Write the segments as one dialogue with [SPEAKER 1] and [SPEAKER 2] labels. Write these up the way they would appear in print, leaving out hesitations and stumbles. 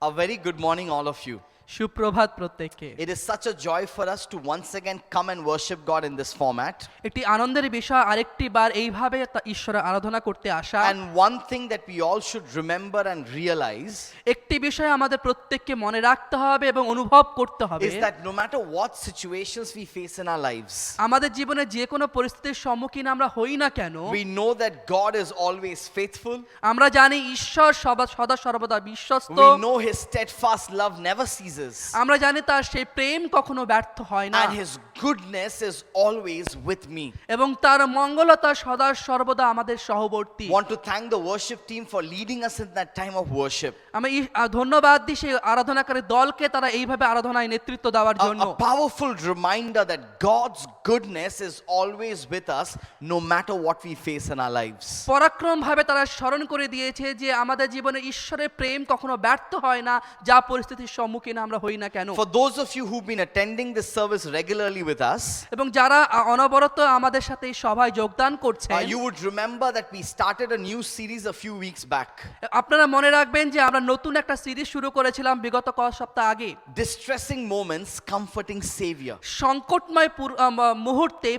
[SPEAKER 1] A very good morning, all of you.
[SPEAKER 2] সুপ্রভাত প্রত্যেককে।
[SPEAKER 1] It is such a joy for us to once again come and worship God in this format.
[SPEAKER 2] একটি আনন্দের বিষয় আরেকটি বার এইভাবে ঈশ্বরের আরাধনা করতে আসা।
[SPEAKER 1] And one thing that we all should remember and realize
[SPEAKER 2] একটি বিষয় আমাদের প্রত্যেককে মনে রাখতে হবে এবং অনুভব করতে হবে
[SPEAKER 1] is that no matter what situations we face in our lives,
[SPEAKER 2] আমাদের জীবনে যে কোনো পরিস্থিতির সম্মুখীন আমরা হই না কেন,
[SPEAKER 1] we know that God is always faithful.
[SPEAKER 2] আমরা জানি ঈশ্বর সদা সর্বদা বিশ্বস্ত।
[SPEAKER 1] We know His steadfast love never ceases.
[SPEAKER 2] আমরা জানি তার সেই প্রেম কখনো ব্যর্থ হয় না,
[SPEAKER 1] And His goodness is always with me.
[SPEAKER 2] এবং তার মঙ্গলতা সদা সর্বদা আমাদের সহবর্তী।
[SPEAKER 1] Want to thank the worship team for leading us in that time of worship.
[SPEAKER 2] আমি ধন্যবাদ দিই সেই আরাধনাকারী দলকে, তারা এইভাবে আরাধনায় নেতৃত্ব দেওয়ার জন্য।
[SPEAKER 1] A powerful reminder that God's goodness is always with us no matter what we face in our lives.
[SPEAKER 2] পরাক্রম ভাবে তারা স্মরণ করে দিয়েছে যে আমাদের জীবনে ঈশ্বরের প্রেম কখনো ব্যর্থ হয় না, যা পরিস্থিতির সম্মুখীন আমরা হই না কেন।
[SPEAKER 1] For those of you who've been attending this service regularly with us,
[SPEAKER 2] এবং যারা অনবরত আমাদের সাথে এই সভায় যোগদান করছেন,
[SPEAKER 1] you would remember that we started a new series a few weeks back.
[SPEAKER 2] আপনারা মনে রাখবেন যে আমরা নতুন একটা সিরিজ শুরু করেছিলাম বিগত কয়েক সপ্তাহ আগে।
[SPEAKER 1] Distressing moments, comforting Savior.
[SPEAKER 2] সংকটময় মুহূর্তে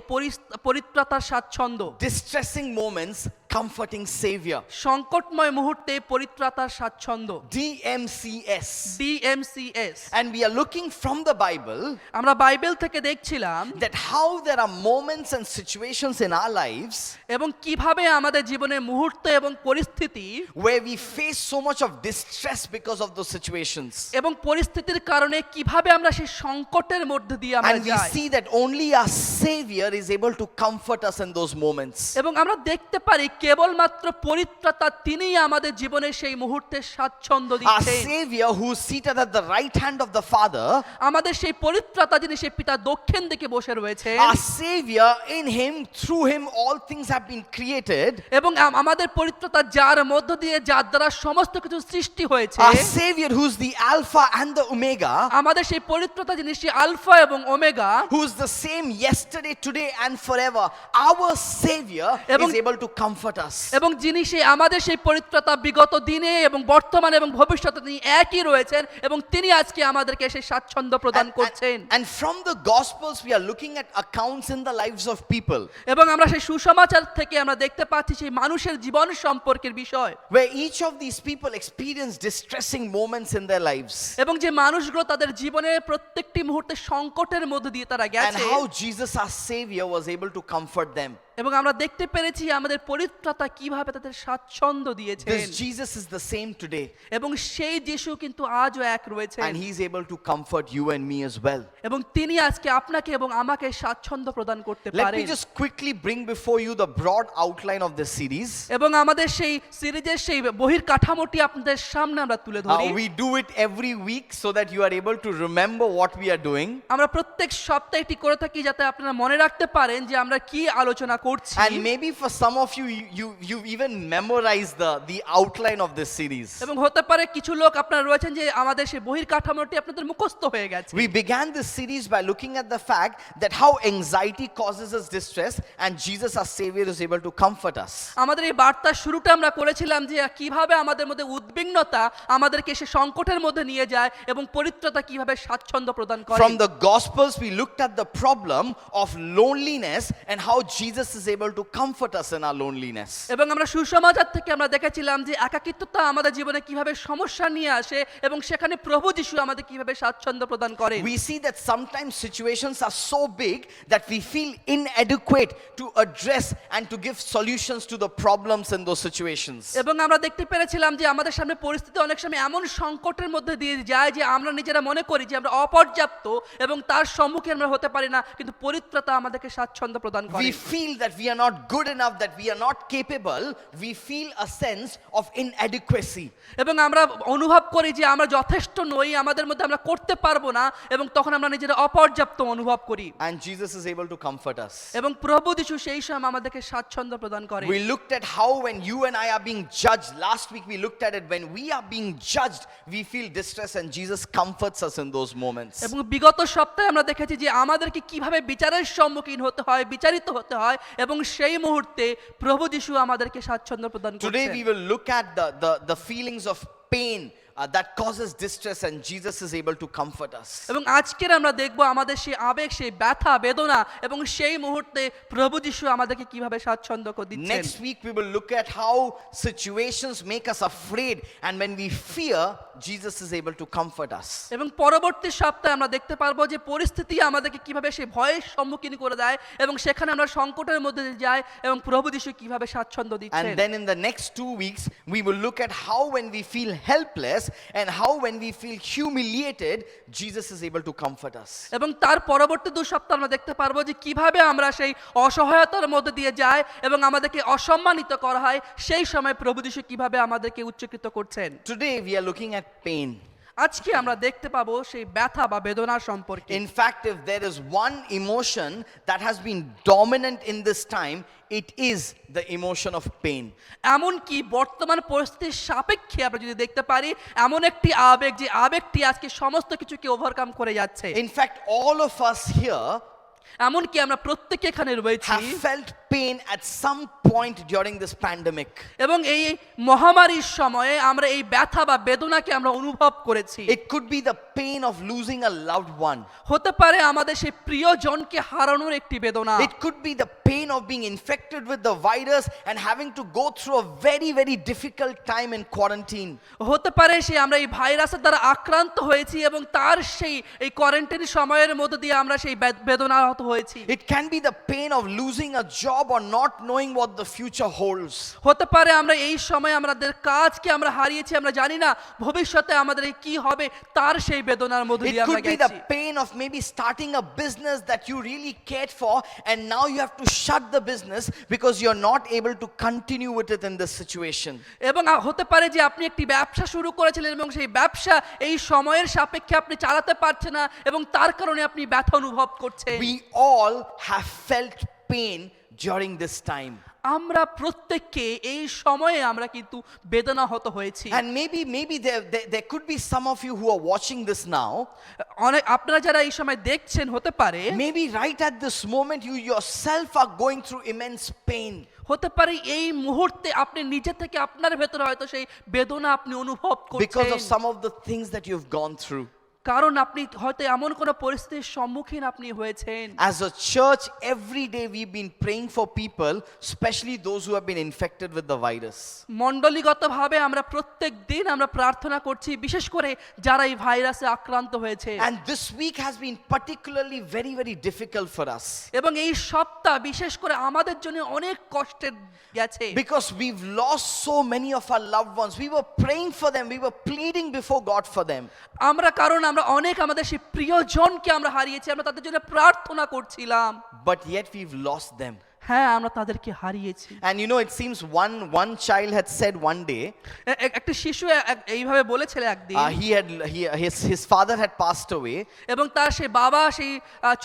[SPEAKER 2] পরিত্রাতার স্বাচ্ছন্দ্য।
[SPEAKER 1] Distressing moments, comforting Savior.
[SPEAKER 2] সংকটময় মুহূর্তে পরিত্রাতার স্বাচ্ছন্দ্য।
[SPEAKER 1] DMCS.
[SPEAKER 2] DMCS।
[SPEAKER 1] And we are looking from the Bible
[SPEAKER 2] আমরা বাইবেল থেকে দেখছিলাম
[SPEAKER 1] that how there are moments and situations in our lives
[SPEAKER 2] এবং কিভাবে আমাদের জীবনে মুহূর্ত এবং পরিস্থিতি
[SPEAKER 1] where we face so much of distress because of those situations.
[SPEAKER 2] এবং পরিস্থিতির কারণে কিভাবে আমরা সেই সংকটের মধ্যে দিয়ে আমরা
[SPEAKER 1] And we
[SPEAKER 2] যাই,
[SPEAKER 1] see that only our Savior is able to comfort us in those moments.
[SPEAKER 2] এবং আমরা দেখতে পারি কেবলমাত্র পরিত্রাতা তিনিই আমাদের জীবনে সেই মুহূর্তে স্বাচ্ছন্দ্য
[SPEAKER 1] Our
[SPEAKER 2] দিচ্ছেন।
[SPEAKER 1] Savior who is seated at the right hand of the Father,
[SPEAKER 2] আমাদের সেই পরিত্রাতা যিনি সেই পিতা দক্ষিণ দিকে বসে রয়েছে,
[SPEAKER 1] our Savior, in Him, through Him all things have been created.
[SPEAKER 2] এবং আমাদের পরিত্রাতা যার মধ্য দিয়ে যার দ্বারা সমস্ত কিছু সৃষ্টি হয়েছে,
[SPEAKER 1] Our Savior who's the Alpha and the Omega,
[SPEAKER 2] আমাদের সেই পরিত্রাতা যিনি সেই আলফা এবং omega,
[SPEAKER 1] who's the same yesterday, today and forever. Our Savior is able to comfort us.
[SPEAKER 2] এবং যিনি সেই আমাদের সেই পরিত্রাতা বিগত দিনে এবং বর্তমানে এবং ভবিষ্যতে তিনি একই রয়েছেন, এবং তিনি আজকে আমাদেরকে সেই স্বাচ্ছন্দ্য প্রদান করছেন।
[SPEAKER 1] And from the Gospels we are looking at accounts in the lives of people
[SPEAKER 2] এবং আমরা সেই সুসমাচার থেকে আমরা দেখতে পাচ্ছি সেই মানুষের জীবন সম্পর্কের বিষয়,
[SPEAKER 1] where each of these people experience distressing moments in their lives,
[SPEAKER 2] এবং যে মানুষগুলো তাদের জীবনের প্রত্যেকটি মুহূর্তে সংকটের মধ্যে দিয়ে তারা
[SPEAKER 1] and
[SPEAKER 2] গেছে,
[SPEAKER 1] how Jesus our Savior was able to comfort them.
[SPEAKER 2] এবং আমরা দেখতে পেরেছি আমাদের পরিত্রাতা কিভাবে তাদের স্বাচ্ছন্দ্য দিয়েছেন।
[SPEAKER 1] This Jesus is the same today,
[SPEAKER 2] এবং সেই যিশু কিন্তু আজও এক রয়েছেন,
[SPEAKER 1] and He's able to comfort you and me as well.
[SPEAKER 2] এবং তিনি আজকে আপনাকে এবং আমাকে স্বাচ্ছন্দ্য প্রদান করতে
[SPEAKER 1] Let me
[SPEAKER 2] পারেন।
[SPEAKER 1] just quickly bring before you the broad outline of this series.
[SPEAKER 2] এবং আমাদের সেই সিরিজের সেই বহির কাঠামোটি আপনাদের সামনে আমরা তুলে ধরি।
[SPEAKER 1] We do it every week so that you are able to remember what we are doing.
[SPEAKER 2] আমরা প্রত্যেক সপ্তাহে এটি করে থাকি যাতে আপনারা মনে রাখতে পারেন যে আমরা কি আলোচনা করছি।
[SPEAKER 1] And maybe for some of you, you've even memorized the outline of this series.
[SPEAKER 2] এবং হতে পারে কিছু লোক আপনারা রয়েছেন যে আমাদের সেই বহির কাঠামোটি আপনাদের মুখস্থ হয়ে গেছে।
[SPEAKER 1] We began this series by looking at the fact that how anxiety causes us distress and Jesus our Savior is able to comfort us.
[SPEAKER 2] আমাদের এই বার্তার শুরুটা আমরা করেছিলাম যে কিভাবে আমাদের মধ্যে উদ্বিগ্নতা আমাদেরকে সে সংকটের মধ্যে নিয়ে যায় এবং পরিত্রাতা কিভাবে স্বাচ্ছন্দ্য প্রদান করে।
[SPEAKER 1] From the Gospels we looked at the problem of loneliness and how Jesus is able to comfort us in our loneliness.
[SPEAKER 2] এবং আমরা সুসমাচার থেকে আমরা দেখেছিলাম যে একাকিত্বতা আমাদের জীবনে কিভাবে সমস্যা নিয়ে আসে এবং সেখানে প্রভু যিশু আমাদের কিভাবে স্বাচ্ছন্দ্য প্রদান করে।
[SPEAKER 1] We see that sometimes situations are so big that we feel inadequate to address and to give solutions to the problems in those situations.
[SPEAKER 2] এবং আমরা দেখতে পেরেছিলাম যে আমাদের সামনে পরিস্থিতি অনেক সময় এমন সংকটের মধ্যে দিয়ে যায় যে আমরা নিজেরা মনে করি যে আমরা অপর্যাপ্ত এবং তার সম্মুখীন আমরা হতে পারি না, কিন্তু পরিত্রাতা আমাদেরকে স্বাচ্ছন্দ্য প্রদান করে।
[SPEAKER 1] We feel that we are not good enough, that we are not capable. We feel a sense of inadequacy.
[SPEAKER 2] এবং আমরা অনুভব করি যে আমরা যথেষ্ট নই, আমাদের মধ্যে আমরা করতে পারবো না, এবং তখন আমরা নিজেরা অপর্যাপ্ত অনুভব করি।
[SPEAKER 1] And Jesus is able to comfort us.
[SPEAKER 2] এবং প্রভু যিশু সেই সময় আমাদেরকে স্বাচ্ছন্দ্য প্রদান করে।
[SPEAKER 1] We looked at how when you and I are being judged, last week we looked at it, when we are being judged, we feel distress and Jesus comforts us in those moments.
[SPEAKER 2] এবং বিগত সপ্তাহে আমরা দেখেছি যে আমাদেরকে কিভাবে বিচারের সম্মুখীন হতে হয়, বিচারিত হতে হয়, এবং সেই মুহূর্তে প্রভু যিশু আমাদেরকে স্বাচ্ছন্দ্য প্রদান
[SPEAKER 1] Today
[SPEAKER 2] করেন।
[SPEAKER 1] we will look at the feelings of pain that causes distress, and Jesus is able to comfort us.
[SPEAKER 2] এবং আজকের আমরা দেখব আমাদের সেই আবেগ, সেই ব্যথা বেদনা এবং সেই মুহূর্তে প্রভু যিশু আমাদেরকে কিভাবে স্বাচ্ছন্দ্য করে দিচ্ছেন।
[SPEAKER 1] Next week we will look at how situations make us afraid, and when we fear, Jesus is able to comfort us.
[SPEAKER 2] এবং পরবর্তী সপ্তাহে আমরা দেখতে পারবো যে পরিস্থিতি আমাদেরকে কিভাবে সেই ভয়ের সম্মুখীন করে দেয় এবং সেখানে আমরা সংকটের মধ্যে দিয়ে যাই এবং প্রভু যিশু কিভাবে স্বাচ্ছন্দ্য দিচ্ছেন।
[SPEAKER 1] And then in the next 2 weeks we will look at how when we feel helpless and how when we feel humiliated, Jesus is able to comfort us.
[SPEAKER 2] এবং তার পরবর্তী 2 সপ্তাহ আমরা দেখতে পারবো যে কিভাবে আমরা সেই অসহায়তার মধ্যে দিয়ে যাই এবং আমাদেরকে অসম্মানিত করা হয়, সেই সময় প্রভু যিশু কিভাবে আমাদেরকে উচ্চকিত করছেন।
[SPEAKER 1] Today we are looking at pain.
[SPEAKER 2] আজকে আমরা দেখতে পাবো সেই ব্যথা বা বেদনা সম্পর্কে।
[SPEAKER 1] In fact, if there is one emotion that has been dominant in this time, it is the emotion of pain.
[SPEAKER 2] এমন কি বর্তমান পরিস্থিতির সাপেক্ষে আমরা যদি দেখতে পারি এমন একটি আবেগ, যে আবেগটি আজকে সমস্ত কিছুকে ওভারকাম করে যাচ্ছে।
[SPEAKER 1] In fact, all of us here
[SPEAKER 2] এমন কি আমরা প্রত্যেকে এখানে রয়েছি
[SPEAKER 1] have felt pain at some point during this pandemic.
[SPEAKER 2] এবং এই মহামারীর সময়ে আমরা এই ব্যথা বা বেদনাকে আমরা অনুভব করেছি।
[SPEAKER 1] It could be the pain of losing a loved one.
[SPEAKER 2] হতে পারে আমাদের সেই প্রিয়জনকে হারানোর একটি বেদনা।
[SPEAKER 1] It could be the pain of being infected with the virus and having to go through a very, very difficult time in quarantine.
[SPEAKER 2] হতে পারে সে আমরা এই ভাইরাসের দ্বারা আক্রান্ত হয়েছি এবং তার সেই এই কোয়ারেন্টাইন সময়ের মধ্যে দিয়ে আমরা সেই বেদনাহত হয়েছি।
[SPEAKER 1] It can be the pain of losing a job or not knowing what the future holds.
[SPEAKER 2] হতে পারে আমরা এই সময় আমাদের কাজকে আমরা হারিয়েছি, আমরা জানি না ভবিষ্যতে আমাদের কি হবে, তার সেই বেদনার মধ্যে
[SPEAKER 1] It
[SPEAKER 2] দিয়ে আমরা
[SPEAKER 1] could be
[SPEAKER 2] গেছি।
[SPEAKER 1] the pain of maybe starting a business that you really cared for, and now you have to shut the business because you're not able to continue with it in this situation.
[SPEAKER 2] এবং হতে পারে যে আপনি একটি ব্যবসা শুরু করেছিলেন এবং সেই ব্যবসা এই সময়ের সাপেক্ষে আপনি চালাতে পারছেন না এবং তার কারণে আপনি ব্যথা অনুভব করছেন।
[SPEAKER 1] We all have felt pain during this time.
[SPEAKER 2] আমরা প্রত্যেককে এই সময়ে আমরা কিন্তু বেদনাহত হয়েছি।
[SPEAKER 1] And maybe there could be some of you who are watching this now.
[SPEAKER 2] অনেক আপনারা যারা এই সময় দেখছেন হতে পারে
[SPEAKER 1] Maybe right at this moment you yourself are going through immense pain.
[SPEAKER 2] হতে পারে এই মুহূর্তে আপনি নিজে থেকে আপনার ভেতরে হয়তো সেই বেদনা আপনি অনুভব
[SPEAKER 1] Because
[SPEAKER 2] করছেন,
[SPEAKER 1] of some of the things that you've gone through.
[SPEAKER 2] কারণ আপনি হয়তো এমন কোন পরিস্থিতির সম্মুখীন আপনি হয়েছেন।
[SPEAKER 1] As a church, every day we've been praying for people, especially those who have been infected with the virus.
[SPEAKER 2] মণ্ডলীগতভাবে আমরা প্রত্যেক দিন আমরা প্রার্থনা করছি, বিশেষ করে যারা এই ভাইরাসে আক্রান্ত হয়েছে।
[SPEAKER 1] And this week has been particularly very, very difficult for us.
[SPEAKER 2] এবং এই সপ্তাহ বিশেষ করে আমাদের জন্য অনেক কষ্টের গেছে।
[SPEAKER 1] Because we've lost so many of our loved ones. We were praying for them. We were pleading before God for them.
[SPEAKER 2] কারণ আমরা অনেক আমাদের সেই প্রিয়জনকে আমরা হারিয়েছি, আমরা তাদের জন্য প্রার্থনা করছিলাম,
[SPEAKER 1] But yet we've lost them.
[SPEAKER 2] হ্যাঁ আমরা তাদেরকে হারিয়েছি।
[SPEAKER 1] And you know, it seems one child had said one day,
[SPEAKER 2] একটা শিশু এইভাবে বলেছিল একদিন,
[SPEAKER 1] his father had passed away,
[SPEAKER 2] এবং তার সেই বাবা সেই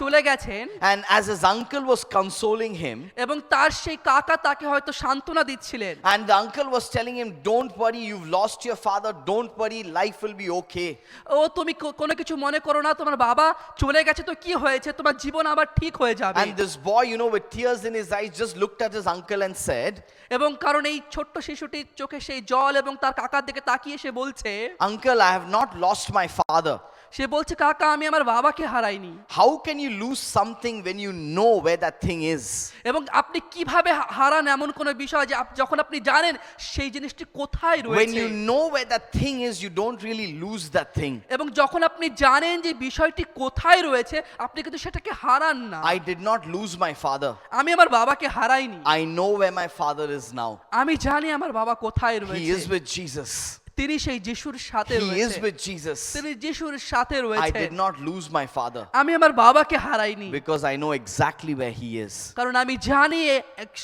[SPEAKER 2] চলে গেছেন,
[SPEAKER 1] and as his uncle was consoling him,
[SPEAKER 2] এবং তার সেই কাকা তাকে হয়তো সান্ত্বনা দিচ্ছিলেন,
[SPEAKER 1] and the uncle was telling him, don't worry, you've lost your father, don't worry, life will be okay.
[SPEAKER 2] ও তুমি কোনো কিছু মনে করো না, তোমার বাবা চলে গেছে তো কি হয়েছে, তোমার জীবন আবার ঠিক হয়ে যাবে।
[SPEAKER 1] And this boy, you know, with tears in his eyes, just looked at his uncle and said,
[SPEAKER 2] এবং কারণ এই ছোট্ট শিশুটির চোখে সেই জল এবং তার কাকার দিকে তাকিয়ে সে বলছে,
[SPEAKER 1] Uncle, I have not lost my father.
[SPEAKER 2] সে বলছে, কাকা আমি আমার বাবাকে হারাইনি।
[SPEAKER 1] How can you lose something when you know where that thing is?
[SPEAKER 2] এবং আপনি কিভাবে হারান এমন কোন বিষয় যে যখন আপনি জানেন সেই জিনিসটি কোথায়
[SPEAKER 1] When
[SPEAKER 2] রয়েছে,
[SPEAKER 1] you know where that thing is, you don't really lose that thing.
[SPEAKER 2] এবং যখন আপনি জানেন যে বিষয়টি কোথায় রয়েছে আপনি কিন্তু সেটাকে হারান না।
[SPEAKER 1] I did not lose my father.
[SPEAKER 2] আমি আমার বাবাকে হারাইনি,
[SPEAKER 1] I know where my father is now.
[SPEAKER 2] আমি জানি আমার বাবা কোথায়
[SPEAKER 1] He
[SPEAKER 2] রয়েছে।
[SPEAKER 1] is with Jesus.
[SPEAKER 2] তিনি সেই যিশুর সাথে
[SPEAKER 1] He is
[SPEAKER 2] রয়েছে,
[SPEAKER 1] with Jesus.
[SPEAKER 2] তিনি যিশুর সাথে
[SPEAKER 1] I
[SPEAKER 2] রয়েছে।
[SPEAKER 1] did not lose my father
[SPEAKER 2] আমি আমার বাবাকে হারাইনি,
[SPEAKER 1] because I know exactly where he is.
[SPEAKER 2] কারণ আমি জানি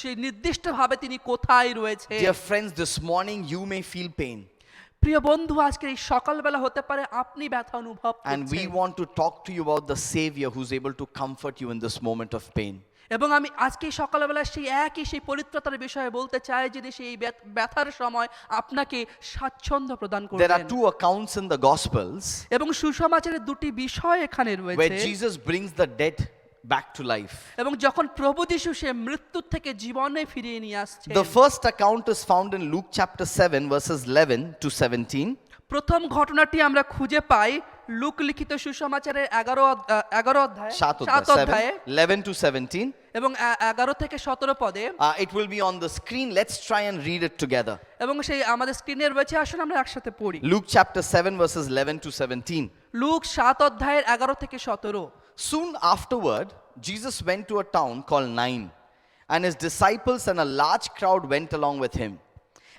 [SPEAKER 2] সেই নির্দিষ্টভাবে তিনি কোথায় রয়েছে।
[SPEAKER 1] Dear friends, this morning you may feel pain,
[SPEAKER 2] প্রিয় বন্ধু, আজকে এই সকালবেলা হতে পারে আপনি ব্যথা অনুভব
[SPEAKER 1] and we
[SPEAKER 2] করছেন,
[SPEAKER 1] want to talk to you about the Savior who's able to comfort you in this moment of pain.
[SPEAKER 2] এবং আমি আজকে সকালবেলা সেই পবিত্রতার বিষয়ে বলতে চাই, যে সেই ব্যথার সময় আপনাকে স্বাচ্ছন্দ্য প্রদান
[SPEAKER 1] There are
[SPEAKER 2] করবেন।
[SPEAKER 1] two accounts in the Gospels
[SPEAKER 2] এবং সুসমাচারের দুটি বিষয় এখানে
[SPEAKER 1] where
[SPEAKER 2] রয়েছে,
[SPEAKER 1] Jesus brings the dead back to life.
[SPEAKER 2] এবং যখন প্রভু যিশু সে মৃত্যুর থেকে জীবনে ফিরিয়ে নিয়ে আসছে।
[SPEAKER 1] The first account is found in Luke chapter 7 verses 11 to 17.
[SPEAKER 2] প্রথম ঘটনাটি আমরা খুঁজে পাই লুক লিখিত সুসমাচারের 11 অধ্যায়ে 7 অধ্যায়ে
[SPEAKER 1] 11 to 17.
[SPEAKER 2] এবং 11 থেকে 17 পদে
[SPEAKER 1] It will be on the screen. Let's try and read it together.
[SPEAKER 2] এবং সেই আমাদের স্ক্রিনে রয়েছে, আসুন আমরা একসাথে পড়ি।
[SPEAKER 1] Luke chapter 7 verses 11 to 17.
[SPEAKER 2] Look 7 অধ্যায়ের 11 থেকে 17।
[SPEAKER 1] Soon afterward, Jesus went to a town called Nain, and his disciples and a large crowd went along with him.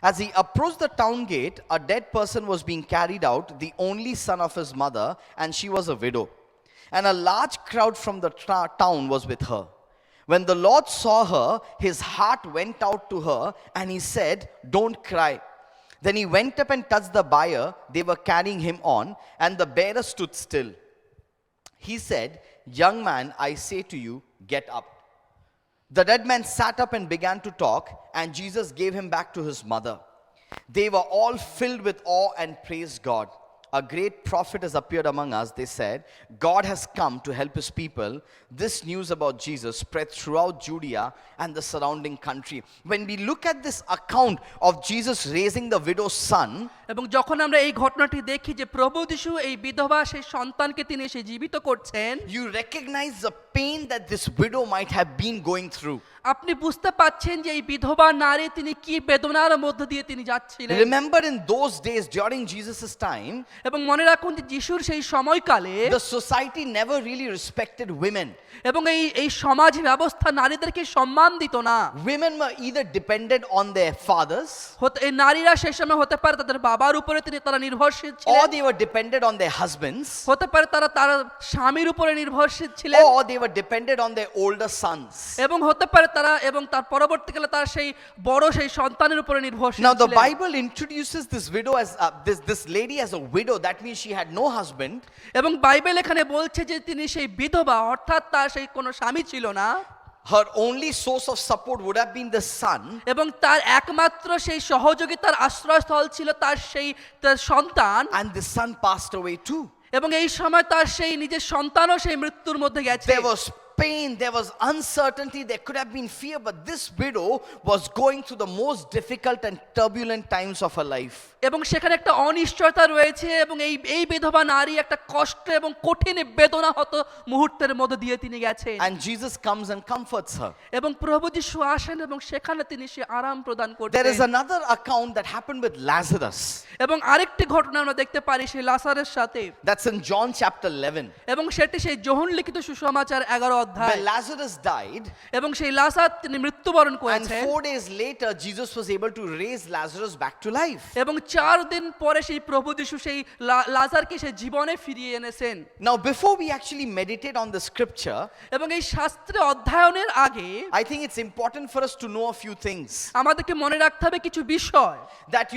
[SPEAKER 1] As he approached the town gate, a dead person was being carried out, the only son of his mother, and she was a widow. And a large crowd from the town was with her. When the Lord saw her, his heart went out to her, and he said, "Don't cry." Then he went up and touched the bier they were carrying him on, and the bearer stood still. He said, "Young man, I say to you, get up." The dead man sat up and began to talk, and Jesus gave him back to his mother. They were all filled with awe and praised God. "A great prophet has appeared among us," they said. "God has come to help his people." This news about Jesus spread throughout Judea and the surrounding country. When we look at this account of Jesus raising the widow's son,
[SPEAKER 2] এবং যখন আমরা এই ঘটনাটি দেখি যে প্রভু যিশু এই বিধবা সেই সন্তানকে তিনি এসে জীবিত করছেন,
[SPEAKER 1] you recognize the pain that this widow might have been going through.
[SPEAKER 2] আপনি বুঝতে পাচ্ছেন যে এই বিধবা নারী তিনি কি বেদনার মধ্য দিয়ে তিনি যাচ্ছিলেন।
[SPEAKER 1] Remember, in those days during Jesus' time,
[SPEAKER 2] এবং মনে রাখুন যে যিশুর সেই সময়কালে
[SPEAKER 1] the society never really respected women.
[SPEAKER 2] এবং এই সমাজ ব্যবস্থা নারীদেরকে সম্মান দিত না।
[SPEAKER 1] Women were either dependent on their fathers,
[SPEAKER 2] এই নারীরা সেই সময় হতে পারে তাদের বাবার উপরে তারা নির্ভরশীল
[SPEAKER 1] or
[SPEAKER 2] ছিলেন,
[SPEAKER 1] they were dependent on their husbands,
[SPEAKER 2] হতে পারে তার স্বামীর উপরে নির্ভরশীল ছিলেন,
[SPEAKER 1] or they were dependent on their older sons.
[SPEAKER 2] এবং হতে পারে তারা এবং তার পরবর্তীকালে তার সেই বড় সেই সন্তানের উপরে নির্ভরশীল
[SPEAKER 1] Now the
[SPEAKER 2] ছিলেন।
[SPEAKER 1] Bible introduces this widow as this lady as a widow. That means she had no husband.
[SPEAKER 2] এবং বাইবেল এখানে বলছে যে তিনি সেই বিধবা, অর্থাৎ তার সেই কোনো স্বামী ছিল না,
[SPEAKER 1] Her only source of support would have been the son,
[SPEAKER 2] এবং তার একমাত্র সেই সহযোগিতার আশ্রয়স্থল ছিল তার সন্তান।
[SPEAKER 1] and the son passed away too.
[SPEAKER 2] এবং এই সময় তার সেই নিজের সন্তানও সেই মৃত্যুর মধ্যে গেছে।
[SPEAKER 1] There was pain, there was uncertainty, there could have been fear, but this widow was going through the most difficult and turbulent times of her life.
[SPEAKER 2] এবং সেখানে একটা অনিশ্চয়তা রয়েছে, এবং এই বিধবা নারী একটা কষ্ট এবং কঠিন বেদনাহত মুহূর্তের মধ্যে দিয়ে তিনি গেছেন।
[SPEAKER 1] And Jesus comes and comforts her.
[SPEAKER 2] এবং প্রভু যিশু আসেন এবং সেখানে তিনি সে আরাম প্রদান
[SPEAKER 1] There is
[SPEAKER 2] করতেন।
[SPEAKER 1] another account that happened with Lazarus.
[SPEAKER 2] এবং আরেকটি ঘটনা আমরা দেখতে পারি সেই লাজারের সাথে,
[SPEAKER 1] That's in John chapter 11.
[SPEAKER 2] এবং সেটি সেই যোহন লিখিত সুসমাচার 11 অধ্যায়।
[SPEAKER 1] When Lazarus died,
[SPEAKER 2] এবং সেই লাজার তিনি মৃত্যুবরণ
[SPEAKER 1] and
[SPEAKER 2] করেছেন,
[SPEAKER 1] 4 days later, Jesus was able to raise Lazarus back to life.
[SPEAKER 2] এবং 4 দিন পরে সেই প্রভু যিশু সেই লাজারকে সেই জীবনে ফিরিয়ে এনেছেন।
[SPEAKER 1] Now, before we actually meditate on the scripture,
[SPEAKER 2] এবং এই শাস্ত্রে অধ্যয়নের আগে
[SPEAKER 1] I think it's important for us to know a few things.
[SPEAKER 2] আমাদেরকে মনে রাখতে হবে কিছু বিষয়।
[SPEAKER 1] That,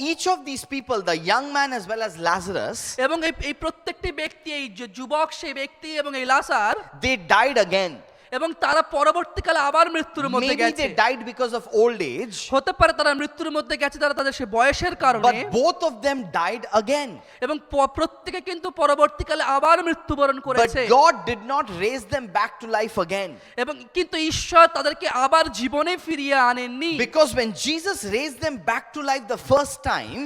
[SPEAKER 1] each of these people, the young man as well as Lazarus,
[SPEAKER 2] এবং এই প্রত্যেকটি ব্যক্তি, এই যে যুবক সেই ব্যক্তি এবং এই লাজার,
[SPEAKER 1] they died again.
[SPEAKER 2] এবং তারা পরবর্তীকালে আবার মৃত্যুর মধ্যে
[SPEAKER 1] Maybe
[SPEAKER 2] গেছে।
[SPEAKER 1] they died because of old age,
[SPEAKER 2] হতে পারে তারা মৃত্যুর মধ্যে গেছে তারা তাদের সেই বয়সের
[SPEAKER 1] but
[SPEAKER 2] কারণে,
[SPEAKER 1] both of them died again.
[SPEAKER 2] এবং প্রত্যেকে কিন্তু পরবর্তীকালে আবার মৃত্যুবরণ
[SPEAKER 1] But
[SPEAKER 2] করেছে।
[SPEAKER 1] God did not raise them back to life again.
[SPEAKER 2] এবং কিন্তু ঈশ্বর তাদেরকে আবার জীবনে ফিরিয়ে আনেননি।
[SPEAKER 1] Because when Jesus raised them back to life the first time,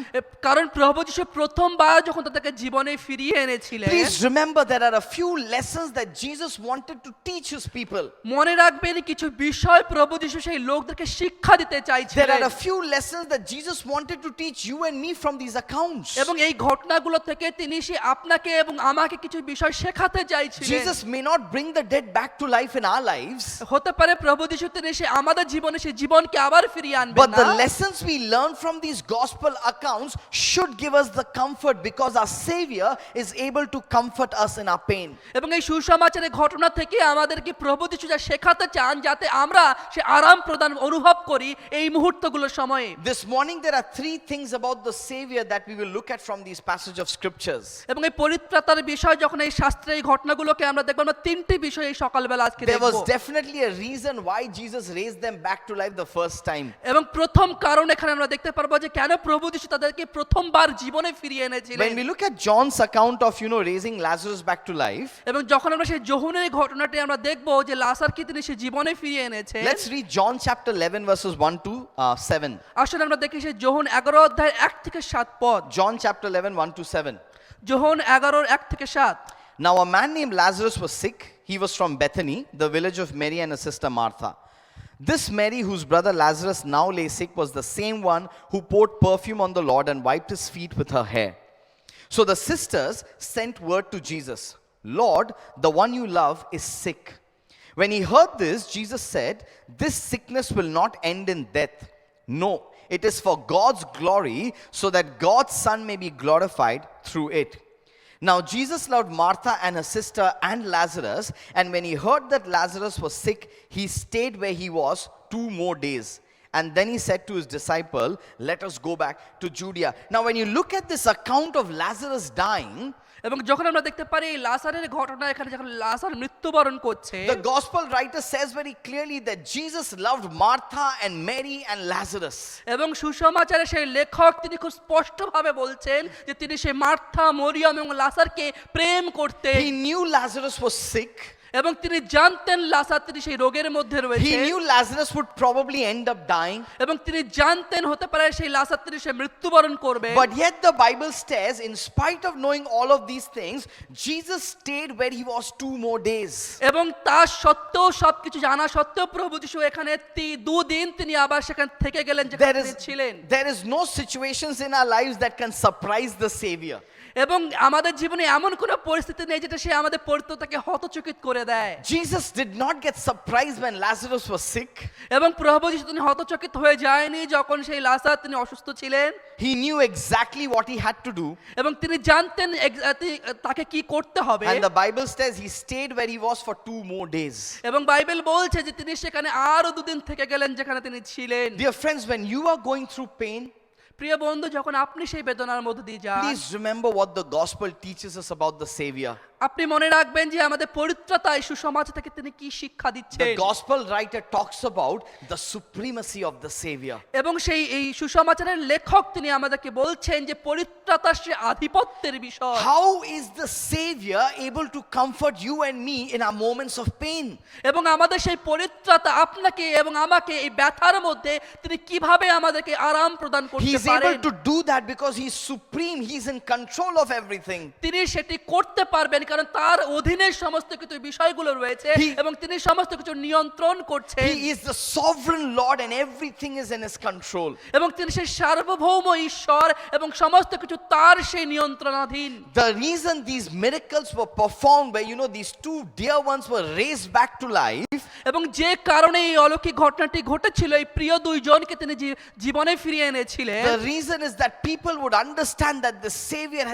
[SPEAKER 2] কারণ প্রভু যিশু প্রথমবার যখন তাদেরকে জীবনে ফিরিয়ে এনেছিলেন,
[SPEAKER 1] please remember there are a few lessons that Jesus wanted to teach his people.
[SPEAKER 2] মনে রাখবেন কিছু বিষয় প্রভু যিশু সেই লোকদেরকে শিক্ষা দিতে
[SPEAKER 1] There
[SPEAKER 2] চাইছিলেন।
[SPEAKER 1] are a few lessons that Jesus wanted to teach you and me from these accounts.
[SPEAKER 2] এবং এই ঘটনাগুলো থেকে তিনি সে আপনাকে এবং আমাকে কিছু বিষয় শেখাতে চাইছিলেন।
[SPEAKER 1] Jesus may not bring the dead back to life in our lives,
[SPEAKER 2] হতে পারে প্রভু যিশু তিনি সে আমাদের জীবনে সেই জীবনকে আবার ফিরিয়ে আনবেন
[SPEAKER 1] but the
[SPEAKER 2] না,
[SPEAKER 1] lessons we learn from these gospel accounts should give us the comfort, because our Savior is able to comfort us in our pain.
[SPEAKER 2] এবং এই সুসমাচারের ঘটনা থেকে আমাদেরকে প্রভু যিশু যা শেখাতে চান যাতে আমরা সে আরাম প্রদান অনুভব করি এই মুহূর্তগুলোর সময়ে।
[SPEAKER 1] This morning there are 3 things about the Savior that we will look at from these passage of scriptures.
[SPEAKER 2] এবং এই পরিত্রাতার বিষয় যখন এই শাস্ত্রে এই ঘটনাগুলোকে আমরা দেখব, আমরা 3টি বিষয় এই সকালবেলা আজকে
[SPEAKER 1] There
[SPEAKER 2] দেখব।
[SPEAKER 1] was definitely a reason why Jesus raised them back to life the first time.
[SPEAKER 2] এবং প্রথম কারণ এখানে আমরা দেখতে পারবো যে কেন প্রভু যিশু তাদেরকে প্রথমবার জীবনে ফিরিয়ে এনেছিলেন।
[SPEAKER 1] When we look at John's account of raising Lazarus back to life,
[SPEAKER 2] এবং যখন আমরা সেই যোহনের ঘটনাটি আমরা দেখব যে যে লাসারকে তিনি সে জীবনে ফিরিয়ে এনেছেন।
[SPEAKER 1] Let's read John chapter 11 verses 1 to 7.
[SPEAKER 2] আসলে আমরা দেখি সেই যোহন 11 অধ্যায় 1 থেকে 7 পদ।
[SPEAKER 1] John chapter 11 1 to 7.
[SPEAKER 2] যোহন 11 1 থেকে 7।
[SPEAKER 1] Now a man named Lazarus was sick. He was from Bethany, the village of Mary and her sister Martha. This Mary, whose brother Lazarus now lay sick, was the same one who poured perfume on the Lord and wiped his feet with her hair. So the sisters sent word to Jesus, Lord, the one you love is sick. When he heard this, Jesus said, this sickness will not end in death. No, it is for God's glory, so that God's Son may be glorified through it. Now Jesus loved Martha and her sister and Lazarus, and when he heard that Lazarus was sick, he stayed where he was 2 more days. And then he said to his disciple, let us go back to Judea. Now when you look at this account of Lazarus dying,
[SPEAKER 2] এবং যখন আমরা দেখতে পারি এই লাসারের ঘটনা, এখানে যখন লাসার মৃত্যুবরণ করছে,
[SPEAKER 1] the gospel writer says very clearly that Jesus loved Martha and Mary and Lazarus.
[SPEAKER 2] এবং সুসমাচারে সেই লেখক তিনি খুব স্পষ্টভাবে বলছেন যে তিনি সেই মার্থা, মরিয়ম এবং লাসারকে প্রেম করতেন।
[SPEAKER 1] He knew Lazarus was sick.
[SPEAKER 2] এবং তিনি জানতেন লাসার তিনি সেই রোগের মধ্যে
[SPEAKER 1] He
[SPEAKER 2] রয়েছে।
[SPEAKER 1] knew Lazarus would probably end up dying.
[SPEAKER 2] এবং তিনি জানতেন হতে পারে সেই লাসার তিনি সে মৃত্যুবরণ করবে।
[SPEAKER 1] But yet the Bible says, in spite of knowing all of these things, Jesus stayed where he was 2 more days.
[SPEAKER 2] এবং তা সত্ত্বেও সবকিছু জানা সত্ত্বেও প্রভু যিশু এখানে 2 দিন তিনি আবার সেখানে থেকে গেলেন যেখানে তিনি ছিলেন।
[SPEAKER 1] There is no situations in our lives that can surprise the Savior.
[SPEAKER 2] এবং আমাদের জীবনে এমন কোনো পরিস্থিতি নেই যেটা সে আমাদের পরিত্রাতাকে হতচকিত করে দেয়।
[SPEAKER 1] Jesus did not get surprised when Lazarus was sick.
[SPEAKER 2] এবং প্রভু যিশু তিনি হতচকিত হয়ে যায়নি যখন সেই লাসার তিনি অসুস্থ ছিলেন।
[SPEAKER 1] He knew exactly what he had to do.
[SPEAKER 2] এবং তিনি জানতেন তাকে কি করতে হবে।
[SPEAKER 1] And the Bible says he stayed where he was for 2 more days.
[SPEAKER 2] এবং বাইবেল বলছে যে তিনি সেখানে আরো 2 দিন থেকে গেলেন যেখানে তিনি ছিলেন।
[SPEAKER 1] Dear friends, when you are going through pain,
[SPEAKER 2] প্রিয় বন্ধু, যখন আপনি সেই বেদনার মধ্যে দিয়ে যান,
[SPEAKER 1] please remember what the gospel teaches us about the Savior.
[SPEAKER 2] আপনি মনে রাখবেন যে আমাদের পরিত্রাতা এই সুসমাচার থেকে তিনি কি শিক্ষা
[SPEAKER 1] The
[SPEAKER 2] দিচ্ছেন।
[SPEAKER 1] gospel writer talks about the supremacy of the Savior.
[SPEAKER 2] এবং সেই এই সুসমাচারের লেখক তিনি আমাদেরকে বলছেন যে পরিত্রাতার সে আধিপত্যের বিষয়।
[SPEAKER 1] How is the Savior able to comfort you and me in our moments of pain?
[SPEAKER 2] এবং আমাদের সেই পরিত্রাতা আপনাকে এবং আমাকে এই ব্যথার মধ্যে তিনি কিভাবে আমাদেরকে আরাম প্রদান
[SPEAKER 1] He
[SPEAKER 2] করতে
[SPEAKER 1] is able
[SPEAKER 2] পারেন।
[SPEAKER 1] to do that because he is supreme. He is in control of everything.
[SPEAKER 2] তিনি সেটি করতে পারবেন কারণ তার অধীনে সমস্ত কিছু বিষয়গুলো রয়েছে এবং তিনি সমস্ত কিছু নিয়ন্ত্রণ করছেন।
[SPEAKER 1] He is the sovereign Lord and everything is in his control.
[SPEAKER 2] এবং তিনি সেই সার্বভৌম ঈশ্বর এবং সমস্ত কিছু তার সেই নিয়ন্ত্রণাধীন।
[SPEAKER 1] The reason these miracles were performed where these 2 dear ones were raised back to life,
[SPEAKER 2] এবং যে কারণে এই অলৌকিক ঘটনাটি ঘটেছিল, এই প্রিয় 2 জনকে তিনি জীবনে ফিরিয়ে এনেছিলেন,
[SPEAKER 1] the reason is that people would understand that the Savior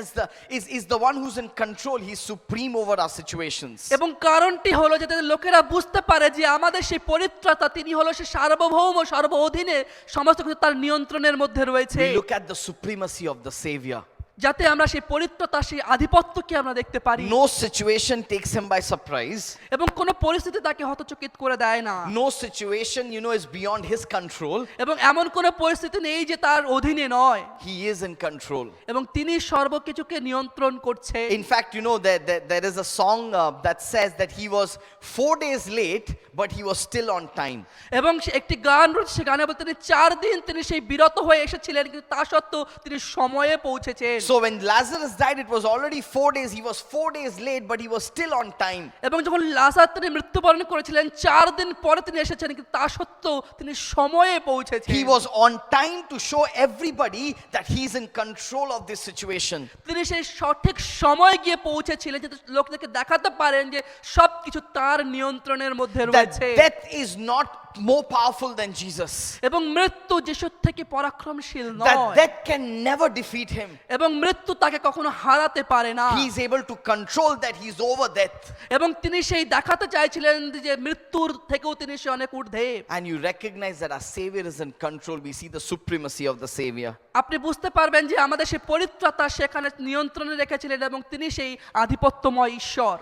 [SPEAKER 1] is the one who's in control. He's supreme over our situations.
[SPEAKER 2] এবং কারণটি হলো যাতে লোকেরা বুঝতে পারে যে আমাদের সেই পরিত্রাতা তিনি হলো সে সার্বভৌম, সর্ব অধীনে সমস্ত কিছু তার নিয়ন্ত্রণের মধ্যে রয়েছে।
[SPEAKER 1] We look at the supremacy of the Savior.
[SPEAKER 2] যাতে আমরা সেই পরিত্রাতা সেই আধিপত্যকে আমরা দেখতে পারি।
[SPEAKER 1] No situation takes him by surprise.
[SPEAKER 2] এবং কোনো পরিস্থিতি তাকে হতচকিত করে দেয় না।
[SPEAKER 1] No situation, is beyond his control.
[SPEAKER 2] এবং এমন কোনো পরিস্থিতি নেই যে তার অধীনে নয়।
[SPEAKER 1] He is in control.
[SPEAKER 2] এবং তিনি সর্বকিছুকে নিয়ন্ত্রণ করছে।
[SPEAKER 1] In fact, there is a song that says that he was 4 days late, but he was still on time.
[SPEAKER 2] এবং একটি গান রয়েছে, সে গানে বলতে তিনি 4 দিন তিনি সেই বিরত হয়ে এসেছিলেন কিন্তু তা সত্ত্বেও তিনি সময়ে পৌঁছেছেন।
[SPEAKER 1] So when Lazarus died, it was already 4 days. He was 4 days late, but he was still on time.
[SPEAKER 2] এবং যখন লাজার তিনি মৃত্যুবরণ করেছিলেন 4 দিন পরে তিনি এসেছেন কিন্তু তা সত্ত্বেও তিনি সময়ে পৌঁছেছেন।
[SPEAKER 1] He was on time to show everybody that he is in control of this situation.
[SPEAKER 2] তিনি সেই সঠিক সময় গিয়ে পৌঁছেছিলেন যাতে লোকদেরকে দেখাতে পারেন যে সবকিছু তার নিয়ন্ত্রণের মধ্যে
[SPEAKER 1] That
[SPEAKER 2] রয়েছে।
[SPEAKER 1] death is not more powerful than Jesus.
[SPEAKER 2] এবং মৃত্যু যিশুর থেকে পরাক্রমশীল
[SPEAKER 1] That
[SPEAKER 2] নয়।
[SPEAKER 1] death can never defeat him.
[SPEAKER 2] এবং মৃত্যু তাকে কখনো হারাতে পারে না।
[SPEAKER 1] He is able to control that. He is over death.
[SPEAKER 2] এবং তিনি সেই দেখাতে চাইছিলেন যে মৃত্যুর থেকেও তিনি সে অনেক ঊর্ধ্বে।
[SPEAKER 1] And you recognize that our Savior is in control. We see the supremacy of the Savior.
[SPEAKER 2] আপনি বুঝতে পারবেন যে আমাদের সেই পরিত্রাতা সেখানে নিয়ন্ত্রণে রেখেছিলেন এবং তিনি সেই আধিপত্যময় ঈশ্বর।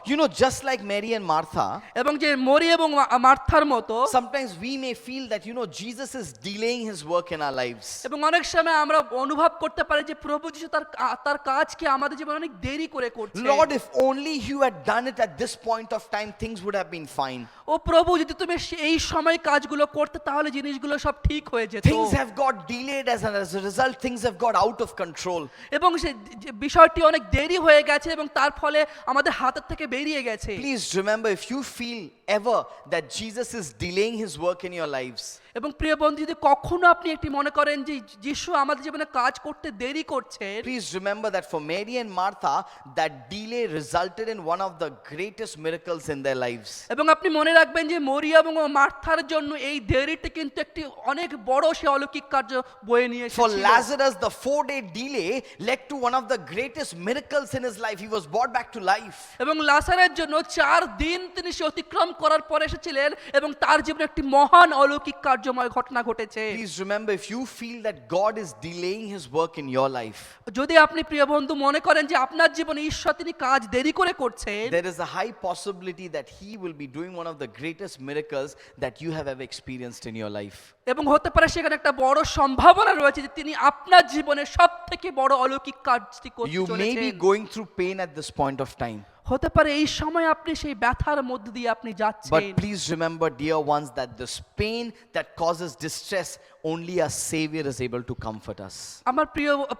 [SPEAKER 1] Just like Mary and Martha,
[SPEAKER 2] এবং যে মরি এবং মার্থার মতো
[SPEAKER 1] sometimes we may feel that Jesus is delaying his work in our lives.
[SPEAKER 2] এবং অনেক সময় আমরা অনুভব করতে পারি যে প্রভু যিশু তার তার কাজকে আমাদের জীবনে অনেক দেরি করে করছে।
[SPEAKER 1] Lord, if only you had done it at this point of time, things would have been fine.
[SPEAKER 2] ও প্রভু, যদি তুমি এই সময় কাজগুলো করতে তাহলে জিনিসগুলো সব ঠিক হয়ে যেত।
[SPEAKER 1] Things have got delayed as a result, things have got out of control.
[SPEAKER 2] এবং সে যে বিষয়টি অনেক দেরি হয়ে গেছে এবং তার ফলে আমাদের হাতের থেকে বেরিয়ে গেছে।
[SPEAKER 1] Please remember, if you feel ever that Jesus is delaying his work in your lives,
[SPEAKER 2] এবং প্রিয় বন্ধু, যদি কখনো আপনি একটি মনে করেন যে যিশু আমাদের জীবনে কাজ করতে দেরি করছে,
[SPEAKER 1] please remember that for Mary and Martha, that delay resulted in one of the greatest miracles in their lives.
[SPEAKER 2] এবং আপনি মনে রাখবেন যে মরিয়া এবং মার্থার জন্য এই দেরিটি কিন্তু একটি অনেক বড় সে অলৌকিক কার্য বয়ে নিয়ে
[SPEAKER 1] For
[SPEAKER 2] এসেছিল।
[SPEAKER 1] Lazarus, the 4-day delay led to one of the greatest miracles in his life. He was brought back to life.
[SPEAKER 2] এবং লাসারের জন্য 4 দিন তিনি সে অতিক্রম করার পরে এসেছিলেন এবং তার জীবনে একটি মহান অলৌকিক কার্যময় ঘটনা ঘটেছে।
[SPEAKER 1] Please remember, if you feel that God is delaying his work in your life,
[SPEAKER 2] যদি আপনি প্রিয় বন্ধু মনে করেন যে আপনার জীবনে ঈশ্বর তিনি কাজ দেরি করে করছেন,
[SPEAKER 1] there is a high possibility that he will be doing one of the greatest miracles that you have ever experienced in your life.
[SPEAKER 2] এবং হতে পারে সেখানে একটা বড় সম্ভাবনা রয়েছে যে তিনি আপনার জীবনে সবথেকে বড় অলৌকিক কাজটি করতে
[SPEAKER 1] You may be
[SPEAKER 2] চলেছেন।
[SPEAKER 1] going through pain at this point of time.
[SPEAKER 2] হতে পারে এই সময় আপনি সেই ব্যথার মধ্য দিয়ে আপনি যাচ্ছেন।
[SPEAKER 1] But please remember, dear ones, that this pain that causes distress, only our Savior is able to comfort us.
[SPEAKER 2] আমার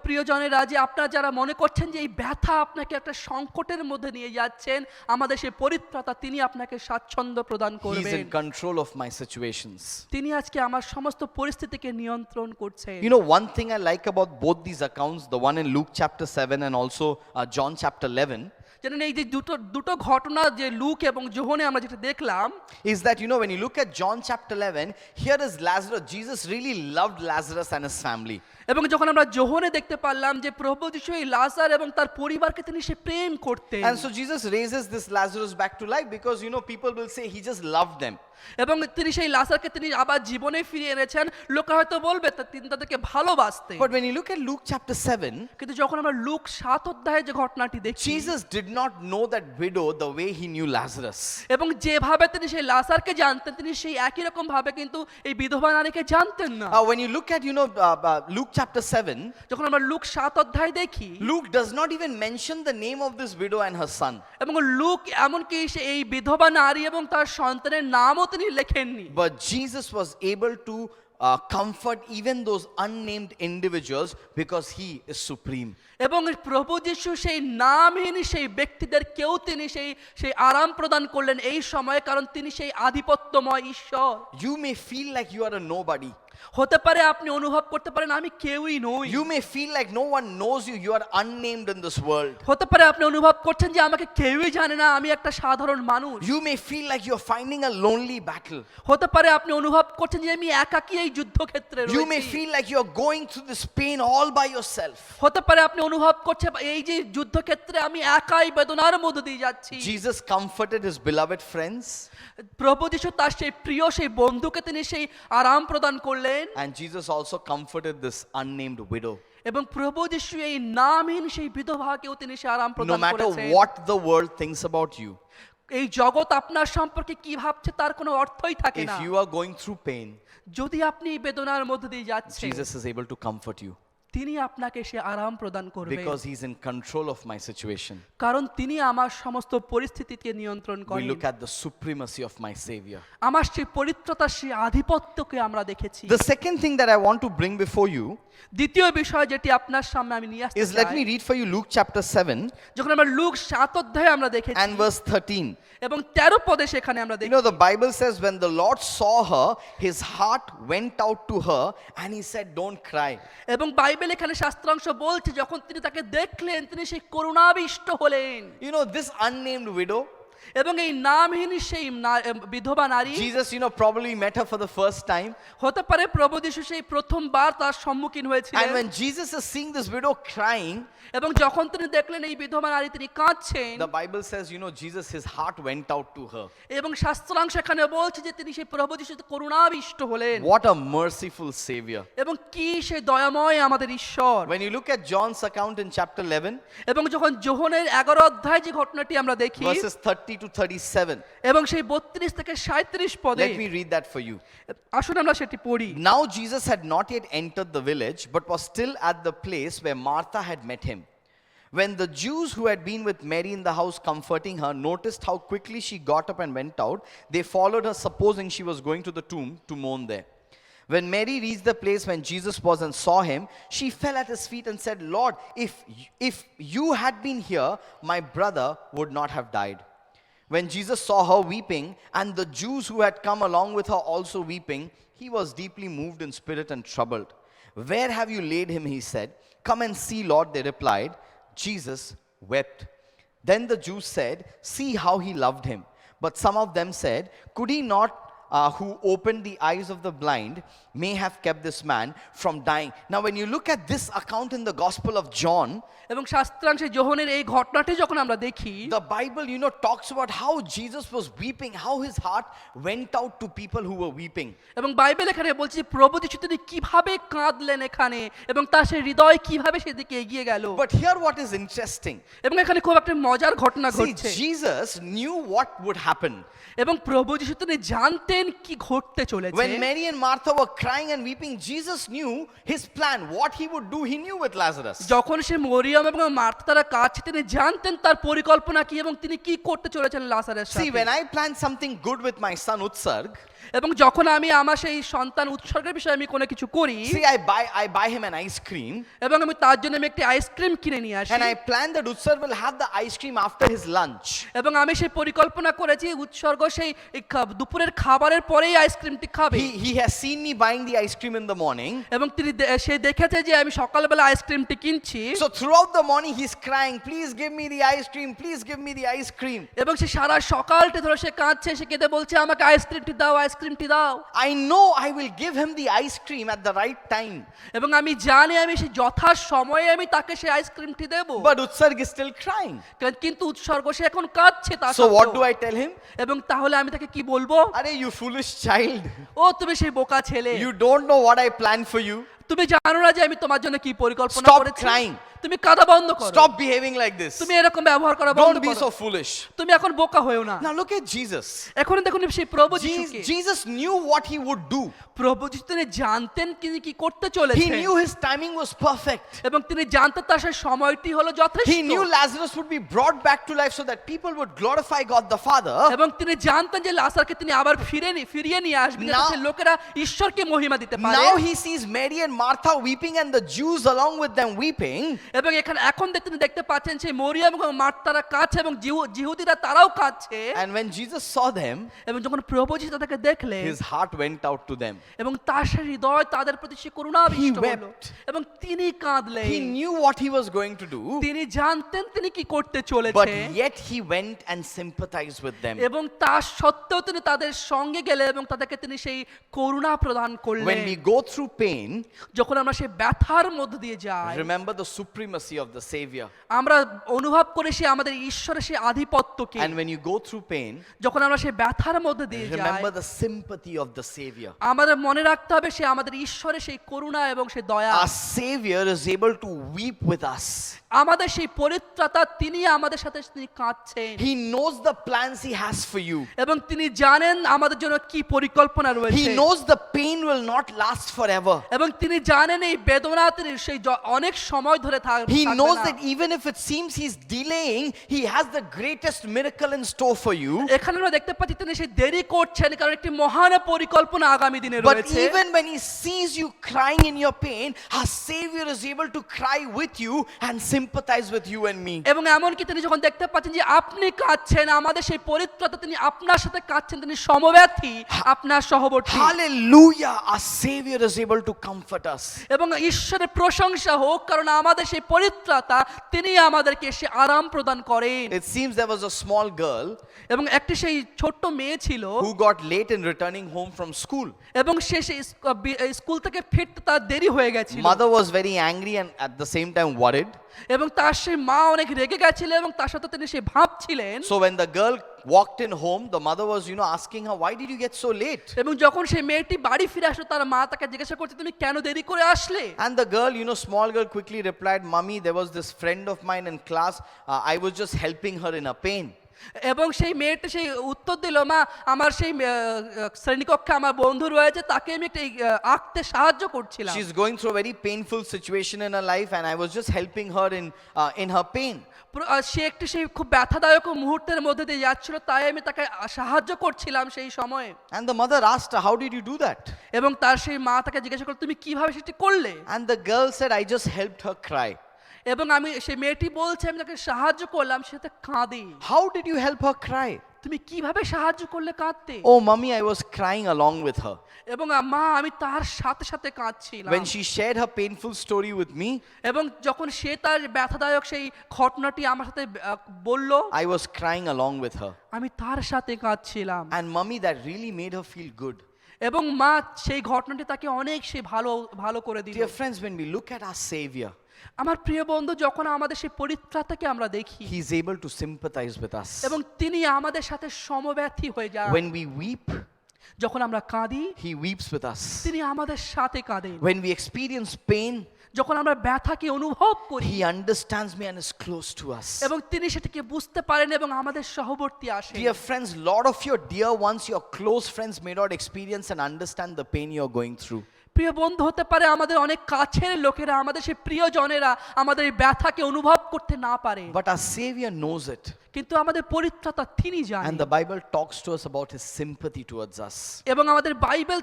[SPEAKER 2] প্রিয়জনেরা, যে আপনারা যারা মনে করছেন যে এই ব্যথা আপনাকে একটা সংকটের মধ্যে নিয়ে যাচ্ছেন, আমাদের সেই পরিত্রাতা তিনি আপনাকে স্বাচ্ছন্দ্য প্রদান
[SPEAKER 1] He's
[SPEAKER 2] করবেন।
[SPEAKER 1] in control of my situations.
[SPEAKER 2] তিনি আজকে আমার সমস্ত পরিস্থিতিকে নিয়ন্ত্রণ করছেন।
[SPEAKER 1] You know, one thing I like about both these accounts, the one in Luke chapter 7 and also John chapter 11,
[SPEAKER 2] জানেন, এই যে দুটো ঘটনা যে লুক এবং যোহনে আমরা যেটা দেখলাম,
[SPEAKER 1] is that, you know, when you look at John chapter 11, here is Lazarus. Jesus really loved Lazarus and his family.
[SPEAKER 2] এবং যখন আমরা যোহনে দেখতে পারলাম যে প্রভু যিশু এই লাজার এবং তার পরিবারকে তিনি সে প্রেম করতেন।
[SPEAKER 1] And so Jesus raises this Lazarus back to life because, you know, people will say he just loved them.
[SPEAKER 2] এবং তিনি সেই লাজারকে তিনি আবার জীবনে ফিরিয়ে এনেছেন। লোকে হয়তো বলবে তিনি তাদেরকে ভালোবাসতেন।
[SPEAKER 1] But when you look at Luke chapter 7,
[SPEAKER 2] কিন্তু যখন আমরা লুক 7 অধ্যায়ে যে ঘটনাটি দেখি,
[SPEAKER 1] Jesus did not know that widow the way he knew Lazarus.
[SPEAKER 2] এবং যেভাবে তিনি সেই লাজারকে জানতেন, তিনি সেই একই রকম ভাবে কিন্তু এই বিধবা নারীকে জানতেন না।
[SPEAKER 1] When you look at, you know, Luke chapter 7,
[SPEAKER 2] যখন আমরা লুক 7 অধ্যায় দেখি,
[SPEAKER 1] Luke does not even mention the name of this widow and her son.
[SPEAKER 2] এবং লুক এমনকি সে এই বিধবা নারী এবং তার সন্তানের নামও তিনি লেখেননি।
[SPEAKER 1] But Jesus was able to comfort even those unnamed individuals because he is supreme.
[SPEAKER 2] এবং প্রভু যিশু সেই নামহীন সেই ব্যক্তিদের কেউ তিনি সেই আরাম প্রদান করলেন এই সময়ে, কারণ তিনি সেই আধিপত্যময় ঈশ্বর।
[SPEAKER 1] You may feel like you are a nobody.
[SPEAKER 2] হতে পারে আপনি অনুভব করতে পারেন আমি কেউই নই।
[SPEAKER 1] You may feel like no one knows you. You are unnamed in this world.
[SPEAKER 2] হতে পারে আপনি অনুভব করছেন যে আমাকে কেউই জানে না, আমি একটা সাধারণ মানুষ।
[SPEAKER 1] You may feel like you are finding a lonely battle.
[SPEAKER 2] হতে পারে আপনি অনুভব করছেন যে আমি একাকী এই যুদ্ধক্ষেত্রে
[SPEAKER 1] You may
[SPEAKER 2] রয়েছি।
[SPEAKER 1] feel like you are going through this pain all by yourself.
[SPEAKER 2] হতে পারে আপনি অনুভব করছেন এই যে যুদ্ধক্ষেত্রে আমি একাই বেদনার মধ্য দিয়ে যাচ্ছি।
[SPEAKER 1] Jesus comforted his beloved friends,
[SPEAKER 2] প্রভু যিশু তার সেই প্রিয় সেই বন্ধুকে তিনি সেই আরাম প্রদান করলেন।
[SPEAKER 1] and Jesus also comforted this unnamed widow.
[SPEAKER 2] এবং প্রভু যিশু এই নামহীন সেই বিধবাকেও তিনি সে আরাম
[SPEAKER 1] No
[SPEAKER 2] প্রদান
[SPEAKER 1] matter
[SPEAKER 2] করেছেন।
[SPEAKER 1] what the world thinks about you,
[SPEAKER 2] এই জগৎ আপনার সম্পর্কে কি ভাবছে তার কোনো অর্থই থাকে না।
[SPEAKER 1] if you are going through pain,
[SPEAKER 2] যদি আপনি এই বেদনার মধ্য দিয়ে যাচ্ছেন,
[SPEAKER 1] Jesus is able to comfort you
[SPEAKER 2] তিনি আপনাকে সে আরাম প্রদান করবেন,
[SPEAKER 1] because he's in control of my situation.
[SPEAKER 2] কারণ তিনি আমার সমস্ত পরিস্থিতিকে নিয়ন্ত্রণ
[SPEAKER 1] We
[SPEAKER 2] করেন।
[SPEAKER 1] look at the supremacy of my Savior.
[SPEAKER 2] আমার সেই পবিত্রতার সেই আধিপত্যকে আমরা দেখেছি।
[SPEAKER 1] The second thing that I want to bring before you
[SPEAKER 2] দ্বিতীয় বিষয় যেটি আপনার সামনে আমি নিয়ে আসতে
[SPEAKER 1] is, let me
[SPEAKER 2] চাই,
[SPEAKER 1] read for you Luke chapter 7
[SPEAKER 2] যখন আমরা লুক 7 অধ্যায়ে আমরা দেখেছি
[SPEAKER 1] and verse 13.
[SPEAKER 2] এবং 13 পদে সেখানে আমরা
[SPEAKER 1] You
[SPEAKER 2] দেখি,
[SPEAKER 1] know, the Bible says when the Lord saw her, his heart went out to her and he said, don't cry.
[SPEAKER 2] এবং বাইবেল এখানে শাস্ত্রাংশ বলছে যখন তিনি তাকে দেখলেন তিনি সেই করুণাবিষ্ট হলেন।
[SPEAKER 1] You know, this unnamed widow,
[SPEAKER 2] এবং এই নামহীন সেই বিধবা নারী,
[SPEAKER 1] Jesus, you know, probably met her for the first time.
[SPEAKER 2] হতে পারে প্রভু যিশু সেই প্রথমবার তার সম্মুখীন
[SPEAKER 1] And
[SPEAKER 2] হয়েছিলেন।
[SPEAKER 1] when Jesus is seeing this widow crying,
[SPEAKER 2] এবং যখন তিনি দেখলেন এই বিধবা নারী তিনি কাঁদছেন,
[SPEAKER 1] the Bible says, you know, Jesus, his heart went out to her.
[SPEAKER 2] এবং শাস্ত্রাংশ এখানে বলছে যে তিনি সেই প্রভু যিশুতে করুণাবিষ্ট হলেন।
[SPEAKER 1] What a merciful Savior.
[SPEAKER 2] এবং কি সেই দয়াময় আমাদের ঈশ্বর।
[SPEAKER 1] When you look at John's account in chapter 11,
[SPEAKER 2] এবং যখন যোহনের 11 অধ্যায় যে ঘটনাটি আমরা দেখি,
[SPEAKER 1] verses 30 30 to 37.
[SPEAKER 2] এবং সেই 32 থেকে 37 পদে
[SPEAKER 1] Let me read that for you.
[SPEAKER 2] আসুন আমরা সেটি পড়ি।
[SPEAKER 1] Now Jesus had not yet entered the village, but was still at the place where Martha had met him. When the Jews who had been with Mary in the house comforting her noticed how quickly she got up and went out, they followed her, supposing she was going to the tomb to mourn there. When Mary reached the place when Jesus was and saw him, she fell at his feet and said, Lord, if you had been here, my brother would not have died. When Jesus saw her weeping, and the Jews who had come along with her also weeping, he was deeply moved in spirit and troubled. Where have you laid him? He said. Come and see, Lord, they replied. Jesus wept. Then the Jews said, see how he loved him. But some of them said, could he not who opened the eyes of the blind may have kept this man from dying? Now when you look at this account in the Gospel of John,
[SPEAKER 2] এবং শাস্ত্রাংশে যোহনের এই ঘটনাটি যখন আমরা দেখি,
[SPEAKER 1] the Bible, talks about how Jesus was weeping, how his heart went out to people who were weeping.
[SPEAKER 2] এবং Bible এখানে বলছে যে প্রভু যিশু তিনি কিভাবে কাঁদলেন এখানে, এবং তার সেই হৃদয় কিভাবে সেদিকে এগিয়ে গেল।
[SPEAKER 1] But here what is interesting,
[SPEAKER 2] এবং এখানে খুব একটা মজার ঘটনা
[SPEAKER 1] see,
[SPEAKER 2] ঘটছে।
[SPEAKER 1] Jesus knew what would happen.
[SPEAKER 2] এবং প্রভু যিশু তিনি জানতেন কি ঘটতে চলেছে।
[SPEAKER 1] When Mary and Martha were crying and weeping, Jesus knew his plan, what he would do, he knew with Lazarus.
[SPEAKER 2] যখন সে মরিয়ম এবং মার্থা তারা কাঁদছে, তিনি জানতেন তার পরিকল্পনা কি এবং তিনি কি করতে চলেছেন লাজারের সাথে।
[SPEAKER 1] See, when I plan something good with my son Utsarg,
[SPEAKER 2] এবং যখন আমি আমার সেই সন্তান উৎসর্গের বিষয়ে আমি কোনো কিছু করি,
[SPEAKER 1] see, I buy him an ice cream,
[SPEAKER 2] এবং আমি তার জন্য আমি একটি আইসক্রিম কিনে নিয়ে আসি,
[SPEAKER 1] and I plan that Utsarg will have the ice cream after his lunch.
[SPEAKER 2] এবং আমি সেই পরিকল্পনা করেছি উৎসর্গ সেই দুপুরের খাবারের পরেই আইসক্রিমটি খাবে।
[SPEAKER 1] He has seen me buying the ice cream in the morning,
[SPEAKER 2] এবং তিনি সে দেখেছে যে আমি সকালবেলা আইসক্রিমটি কিনছি।
[SPEAKER 1] so throughout the morning he's crying, please give me the ice cream, please give me the ice cream.
[SPEAKER 2] এবং সে সারা সকালটি ধরে সে কাঁদছে, সে কেঁদে বলছে আমাকে আইসক্রিমটি দাও, আইসক্রিমটি দাও।
[SPEAKER 1] I know I will give him the ice cream at the right time,
[SPEAKER 2] এবং আমি জানি আমি সেই যথা সময়ে আমি তাকে সেই আইসক্রিমটি দেব।
[SPEAKER 1] but Utsarg is still crying.
[SPEAKER 2] কিন্তু উৎসর্গ সে এখন কাঁদছে তা
[SPEAKER 1] So what
[SPEAKER 2] সত্ত্বেও।
[SPEAKER 1] do I tell him?
[SPEAKER 2] এবং তাহলে আমি তাকে কি বলবো?
[SPEAKER 1] Arey, you foolish child,
[SPEAKER 2] ও তুমি সেই বোকা ছেলে,
[SPEAKER 1] you don't know what I planned for you.
[SPEAKER 2] তুমি জানো না যে আমি তোমার জন্য কি পরিকল্পনা
[SPEAKER 1] Stop
[SPEAKER 2] করেছি।
[SPEAKER 1] crying.
[SPEAKER 2] তুমি কাঁদা বন্ধ করো।
[SPEAKER 1] Stop behaving like this.
[SPEAKER 2] তুমি এরকম ব্যবহার করা বন্ধ
[SPEAKER 1] Don't be
[SPEAKER 2] করো।
[SPEAKER 1] so foolish.
[SPEAKER 2] তুমি এখন বোকা হয়েও না।
[SPEAKER 1] Now look at Jesus.
[SPEAKER 2] এখন দেখুন সেই প্রভু যিশুকে।
[SPEAKER 1] Jesus knew what he would do.
[SPEAKER 2] প্রভু যিশু তিনি জানতেন তিনি কি করতে
[SPEAKER 1] He
[SPEAKER 2] চলেছেন,
[SPEAKER 1] knew his timing was perfect.
[SPEAKER 2] এবং তিনি জানতেন তার সেই সময়টি হলো যথেষ্ট।
[SPEAKER 1] He knew Lazarus would be brought back to life so that people would glorify God the Father.
[SPEAKER 2] এবং তিনি জানতেন যে লাজারকে তিনি আবার ফিরিয়ে নিয়ে আসবেন যাতে
[SPEAKER 1] Now-
[SPEAKER 2] সেই লোকেরা ঈশ্বরকে মহিমা দিতে পারে।
[SPEAKER 1] Now he sees Mary and Martha weeping and the Jews along with them weeping.
[SPEAKER 2] এবং এখন তিনি দেখতে পাচ্ছেন সেই মরিয়ম এবং মার্তারা কাঁদছে এবং জিহুদিরা তারাও কাঁদছে।
[SPEAKER 1] And when Jesus saw them,
[SPEAKER 2] এবং যখন প্রভু যিশু তাদেরকে দেখলেন,
[SPEAKER 1] his heart went out to them.
[SPEAKER 2] এবং তার সেই হৃদয় তাদের প্রতি সে করুণাবিষ্ট হলো,
[SPEAKER 1] wept.
[SPEAKER 2] এবং তিনি কাঁদলেন।
[SPEAKER 1] He knew what he was going to do,
[SPEAKER 2] তিনি জানতেন তিনি কি করতে
[SPEAKER 1] but
[SPEAKER 2] চলেছে,
[SPEAKER 1] yet he went and sympathized with them.
[SPEAKER 2] এবং তা সত্ত্বেও তিনি তাদের সঙ্গে গেলেন এবং তাদেরকে তিনি সেই করুণা প্রদান করলেন।
[SPEAKER 1] When we go through pain,
[SPEAKER 2] যখন আমরা সেই ব্যথার মধ্য দিয়ে যাই,
[SPEAKER 1] remember the supremacy of the Savior.
[SPEAKER 2] আমরা অনুভব করি সে আমাদের ঈশ্বরের সেই আধিপত্যকে।
[SPEAKER 1] And when you go through pain,
[SPEAKER 2] যখন আমরা সেই ব্যথার মধ্যে দিয়ে যাই,
[SPEAKER 1] remember the sympathy of the Savior.
[SPEAKER 2] আমাদের মনে রাখতে হবে সে আমাদের ঈশ্বরের সেই করুণা এবং সেই দয়া।
[SPEAKER 1] Our Savior is able to weep with us.
[SPEAKER 2] আমাদের সেই পরিত্রাতা তিনি আমাদের সাথে তিনি কাঁদছেন।
[SPEAKER 1] He knows the plans he has for you.
[SPEAKER 2] এবং তিনি জানেন আমাদের জন্য কি পরিকল্পনা রয়েছে।
[SPEAKER 1] He knows the pain will not last forever.
[SPEAKER 2] এবং তিনি জানেন এই বেদনা তিনি সেই অনেক সময় ধরে থাকবে
[SPEAKER 1] He knows
[SPEAKER 2] না।
[SPEAKER 1] that even if it seems he's delaying, he has the greatest miracle in store for you.
[SPEAKER 2] এখানে আমরা দেখতে পাচ্ছি তিনি সেই দেরি করছেন কারণ একটি মহান পরিকল্পনা আগামী দিনে
[SPEAKER 1] But
[SPEAKER 2] রয়েছে।
[SPEAKER 1] even when he sees you crying in your pain, our Savior is able to cry with you and sympathize with you and me.
[SPEAKER 2] এবং এমনকি তিনি যখন দেখতে পাচ্ছেন যে আপনি কাঁদছেন, আমাদের সেই পরিত্রাতা তিনি আপনার সাথে কাঁদছেন, তিনি সমব্যথী, আপনার সহবর্তী।
[SPEAKER 1] Hallelujah! Our Savior is able to comfort us.
[SPEAKER 2] এবং ঈশ্বরের প্রশংসা হোক কারণ আমাদের সেই পরিত্রাতা তিনি আমাদেরকে সে আরাম প্রদান করেন।
[SPEAKER 1] It seems there was a small girl
[SPEAKER 2] এবং একটি সেই ছোট্ট মেয়ে ছিল
[SPEAKER 1] who got late in returning home from school.
[SPEAKER 2] এবং সে সেই স্কুল থেকে ফিরতে তার দেরি হয়ে গেছিল।
[SPEAKER 1] Mother was very angry and at the same time worried.
[SPEAKER 2] এবং তার সেই মা অনেক রেগে গেছিল এবং তার সাথে তিনি সে ভাবছিলেন।
[SPEAKER 1] So when the girl walked in home, the mother was, asking her, why did you get so late?
[SPEAKER 2] এবং যখন সেই মেয়েটি বাড়ি ফিরে আসলো তার মা তাকে জিজ্ঞাসা করছে তুমি কেন দেরি করে আসলে?
[SPEAKER 1] And the girl, small girl quickly replied, Mummy, there was this friend of mine in class. I was just helping her in her pain.
[SPEAKER 2] এবং সেই মেয়েটা সেই উত্তর দিল, মা আমার সেই শ্রেণীকক্ষে আমার বন্ধু রয়েছে, তাকে আমি একটা আঁকতে সাহায্য করছিলাম।
[SPEAKER 1] She's going through a very painful situation in her life, and I was just helping her in her pain.
[SPEAKER 2] সে একটি সেই খুব ব্যথাদায়ক মুহূর্তের মধ্যে দিয়ে যাচ্ছিল, তাই আমি তাকে সাহায্য করছিলাম সেই সময়ে।
[SPEAKER 1] And the mother asked her, "How did you do that?"
[SPEAKER 2] এবং তার সেই মা তাকে জিজ্ঞাসা করল, তুমি কিভাবে সেটি করলে?
[SPEAKER 1] And the girl said, "I just helped her cry."
[SPEAKER 2] এবং আমি সেই মেয়েটি বলছে, আমি তাকে সাহায্য করলাম, সে তো কাঁদে।
[SPEAKER 1] How did you help her cry?
[SPEAKER 2] তুমি কিভাবে সাহায্য করলে কাঁদতে?
[SPEAKER 1] Oh, mommy, I was crying along with her.
[SPEAKER 2] এবং মা আমি তার সাথে সাথে কাঁদছিলাম।
[SPEAKER 1] When she shared her painful story with me,
[SPEAKER 2] এবং যখন সে তার ব্যথাদায়ক সেই ঘটনাটি আমার সাথে বলল,
[SPEAKER 1] I was crying along with her.
[SPEAKER 2] আমি তার সাথে কাঁদছিলাম।
[SPEAKER 1] And mommy, that really made her feel good.
[SPEAKER 2] এবং মা সেই ঘটনাটি তাকে অনেক সে ভালো করে দিল।
[SPEAKER 1] Dear friends, when we look at our Savior,
[SPEAKER 2] আমার প্রিয় বন্ধু, যখন আমাদের সেই পরিত্রাতাকে আমরা দেখি
[SPEAKER 1] He is able to sympathize with us.
[SPEAKER 2] এবং তিনি আমাদের সাথে সমব্যথী হয়ে যান।
[SPEAKER 1] When we weep,
[SPEAKER 2] যখন আমরা কাঁদি,
[SPEAKER 1] He weeps with us.
[SPEAKER 2] তিনি আমাদের সাথে কাঁদেন।
[SPEAKER 1] When we experience pain,
[SPEAKER 2] যখন আমরা ব্যথাকে অনুভব করি,
[SPEAKER 1] He understands me and is close to us.
[SPEAKER 2] এবং তিনি সেটাকে বুঝতে পারেন এবং আমাদের সহবর্তী আসেন।
[SPEAKER 1] Dear friends, lot of your dear ones, your close friends may not experience and understand the pain you're going through.
[SPEAKER 2] প্রিয় বন্ধু, হতে পারে আমাদের অনেক কাছের লোকেরা, আমাদের সেই প্রিয়জনেরা আমাদের এই ব্যথাকে অনুভব করতে না পারে,
[SPEAKER 1] But our Savior knows it.
[SPEAKER 2] কিন্তু আমাদের পরিত্রাতা তিনি জানেন।
[SPEAKER 1] And the Bible talks to us about His sympathy towards us.
[SPEAKER 2] এবং আমাদের বাইবেল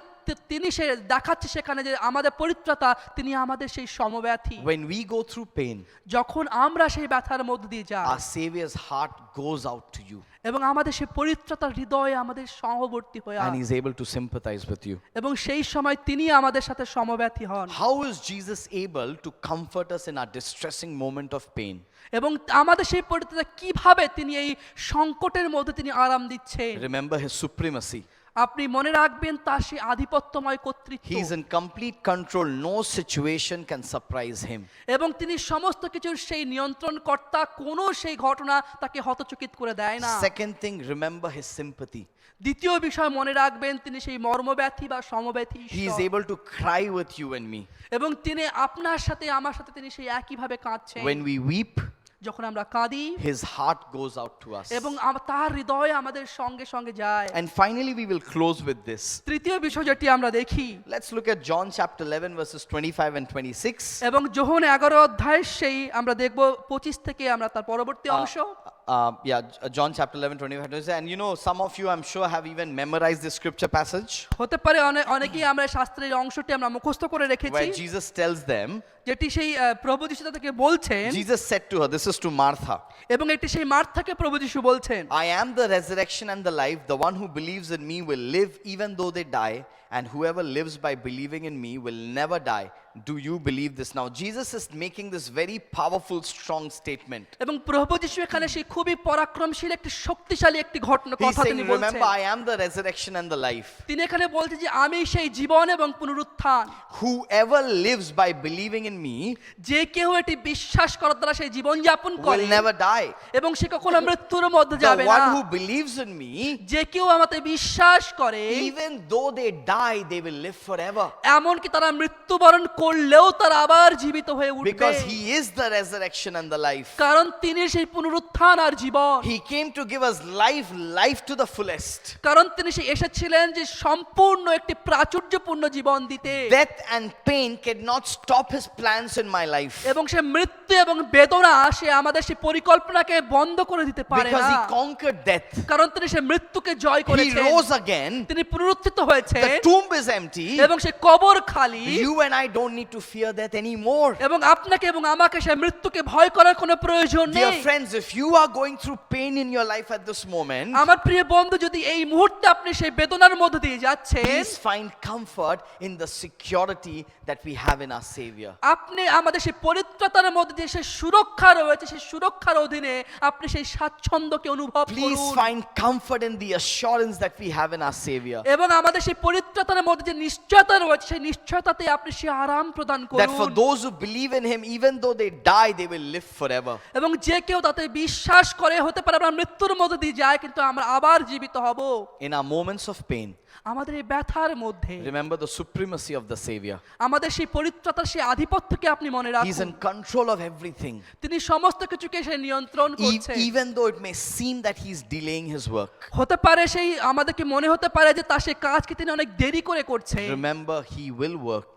[SPEAKER 2] তিনি সে দেখাচ্ছে সেখানে যে আমাদের পরিত্রাতা তিনি আমাদের সেই সমব্যথী।
[SPEAKER 1] When we go through pain,
[SPEAKER 2] যখন আমরা সেই ব্যথার মধ্য দিয়ে যাই,
[SPEAKER 1] our Savior's heart goes out to you.
[SPEAKER 2] এবং আমাদের সেই পরিত্রাতার হৃদয়ে আমাদের সহবর্তী হয়ে
[SPEAKER 1] And
[SPEAKER 2] আসে,
[SPEAKER 1] He's able to sympathize with you.
[SPEAKER 2] এবং সেই সময় তিনি আমাদের সাথে সমব্যথী হন।
[SPEAKER 1] How is Jesus able to comfort us in our distressing moment of pain?
[SPEAKER 2] এবং আমাদের সেই পরিত্রাতা কিভাবে তিনি এই সংকটের মধ্যে তিনি আরাম দিচ্ছেন?
[SPEAKER 1] Remember His supremacy.
[SPEAKER 2] আপনি মনে রাখবেন তার সেই আধিপত্যময় কর্তৃত্ব,
[SPEAKER 1] He is in complete control. No situation can surprise Him.
[SPEAKER 2] এবং তিনি সমস্ত কিছুর সেই নিয়ন্ত্রণকর্তা, কোনো সেই ঘটনা তাকে হতচকিত করে দেয় না।
[SPEAKER 1] Second thing, remember His sympathy.
[SPEAKER 2] দ্বিতীয় বিষয় মনে রাখবেন, তিনি সেই মর্মব্যথী বা সমব্যথী
[SPEAKER 1] He is
[SPEAKER 2] ঈশ্বর।
[SPEAKER 1] able to cry with you and me.
[SPEAKER 2] এবং তিনি আপনার সাথে আমার সাথে তিনি সেই একইভাবে কাঁদছেন।
[SPEAKER 1] When we weep,
[SPEAKER 2] যখন আমরা কাঁদি,
[SPEAKER 1] His heart goes out to us.
[SPEAKER 2] এবং তার হৃদয় আমাদের সঙ্গে সঙ্গে যায়।
[SPEAKER 1] And finally, we will close with this.
[SPEAKER 2] তৃতীয় বিষয় যেটি আমরা দেখি,
[SPEAKER 1] Let's look at John chapter 11, verses 25 and 26.
[SPEAKER 2] এবং যোহন 11 অধ্যায় সেই আমরা দেখব 25 থেকে আমরা তার পরবর্তী অংশ।
[SPEAKER 1] John chapter 11, 25, 26. And you know, some of you, I'm sure, have even memorized this scripture passage
[SPEAKER 2] হতে পারে অনেকেই আমরা শাস্ত্রের অংশটি আমরা মুখস্থ করে রেখেছি,
[SPEAKER 1] where Jesus tells them,
[SPEAKER 2] যেটি সেই প্রভু যিশু তাদেরকে বলছেন,
[SPEAKER 1] Jesus said to her, this is to Martha,
[SPEAKER 2] এবং এটি সেই মার্থাকে প্রভু যিশু বলছেন,
[SPEAKER 1] I am the resurrection and the life. The one who believes in me will live even though they die, and whoever lives by believing in me will never die. Do you believe this? Now, Jesus is making this very powerful, strong statement.
[SPEAKER 2] এবং প্রভু যিশু এখানে সেই খুবই পরাক্রমশীল একটি শক্তিশালী একটি
[SPEAKER 1] He's
[SPEAKER 2] কথা
[SPEAKER 1] saying,
[SPEAKER 2] তিনি বলছেন।
[SPEAKER 1] remember, I am the resurrection and the life.
[SPEAKER 2] তিনি এখানে বলছেন যে আমি সেই জীবন এবং পুনরুত্থান।
[SPEAKER 1] Whoever lives by believing in me
[SPEAKER 2] যে কেউ এটি বিশ্বাস করার দ্বারা সেই জীবন যাপন করে
[SPEAKER 1] will never die.
[SPEAKER 2] এবং সে কখনো মৃত্যুর মধ্যে
[SPEAKER 1] The
[SPEAKER 2] যাবে না।
[SPEAKER 1] one who believes in me,
[SPEAKER 2] যে কেউ আমাতে বিশ্বাস করে,
[SPEAKER 1] even though they die, they will live forever.
[SPEAKER 2] এমনকি তারা মৃত্যুবরণ করলেও তারা আবার জীবিত হয়ে উঠবে,
[SPEAKER 1] Because He is the resurrection and the life.
[SPEAKER 2] কারণ তিনি সেই পুনরুত্থান আর জীবন।
[SPEAKER 1] He came to give us life to the fullest.
[SPEAKER 2] কারণ তিনি সেই এসেছিলেন যে সম্পূর্ণ একটি প্রাচুর্যপূর্ণ জীবন দিতে।
[SPEAKER 1] Death and pain cannot stop His plans in my life.
[SPEAKER 2] এবং সে মৃত্যু এবং বেদনা সে আমাদের সেই পরিকল্পনাকে বন্ধ করে দিতে পারে
[SPEAKER 1] Because
[SPEAKER 2] না,
[SPEAKER 1] He conquered death.
[SPEAKER 2] কারণ তিনি সেই মৃত্যুকে জয়
[SPEAKER 1] He
[SPEAKER 2] করেছেন,
[SPEAKER 1] rose again.
[SPEAKER 2] তিনি পুনরুত্থিত হয়েছেন,
[SPEAKER 1] The tomb is empty.
[SPEAKER 2] এবং সে কবর খালি।
[SPEAKER 1] You and I don't need to fear death anymore.
[SPEAKER 2] এবং আপনাকে এবং আমাকে সেই মৃত্যুকে ভয় করার কোনো প্রয়োজন
[SPEAKER 1] Dear
[SPEAKER 2] নেই।
[SPEAKER 1] friends, if you are going through pain in your life at this moment,
[SPEAKER 2] আমার প্রিয় বন্ধু, যদি এই মুহূর্তে আপনি সেই বেদনার মধ্যে দিয়ে যাচ্ছেন,
[SPEAKER 1] please find comfort in the security that we have in our Savior.
[SPEAKER 2] আপনি আমাদের সেই পরিত্রাতার মধ্যে দিয়ে সেই সুরক্ষা রয়েছে, সেই সুরক্ষার অধীনে আপনি সেই স্বাচ্ছন্দ্যকে অনুভব
[SPEAKER 1] Please
[SPEAKER 2] করুন।
[SPEAKER 1] find comfort in the assurance that we have in our Savior.
[SPEAKER 2] এবং আমাদের সেই পরিত্রাতার মধ্যে যে নিশ্চয়তা রয়েছে, সেই নিশ্চয়তাতে আপনি সেই আরাম আরাম প্রদান
[SPEAKER 1] That for
[SPEAKER 2] করুন।
[SPEAKER 1] those who believe in him, even though they die, they will live forever.
[SPEAKER 2] এবং যে কেউ তাতে বিশ্বাস করে, হতে পারে আমরা মৃত্যুর মধ্যে দিয়ে যাই কিন্তু আমরা আবার জীবিত হব।
[SPEAKER 1] In our moments of pain,
[SPEAKER 2] আমাদের এই ব্যথার মধ্যে
[SPEAKER 1] remember the supremacy of the Savior.
[SPEAKER 2] আমাদের সেই পরিত্রাতার সেই আধিপত্যকে আপনি মনে
[SPEAKER 1] He's
[SPEAKER 2] রাখুন।
[SPEAKER 1] in control of everything.
[SPEAKER 2] তিনি সমস্ত কিছুকে সে নিয়ন্ত্রণ করছেন।
[SPEAKER 1] Even though it may seem that he's delaying his work,
[SPEAKER 2] হতে পারে সেই আমাদেরকে মনে হতে পারে যে তার সেই কাজকে তিনি অনেক দেরি করে করছে।
[SPEAKER 1] remember he will work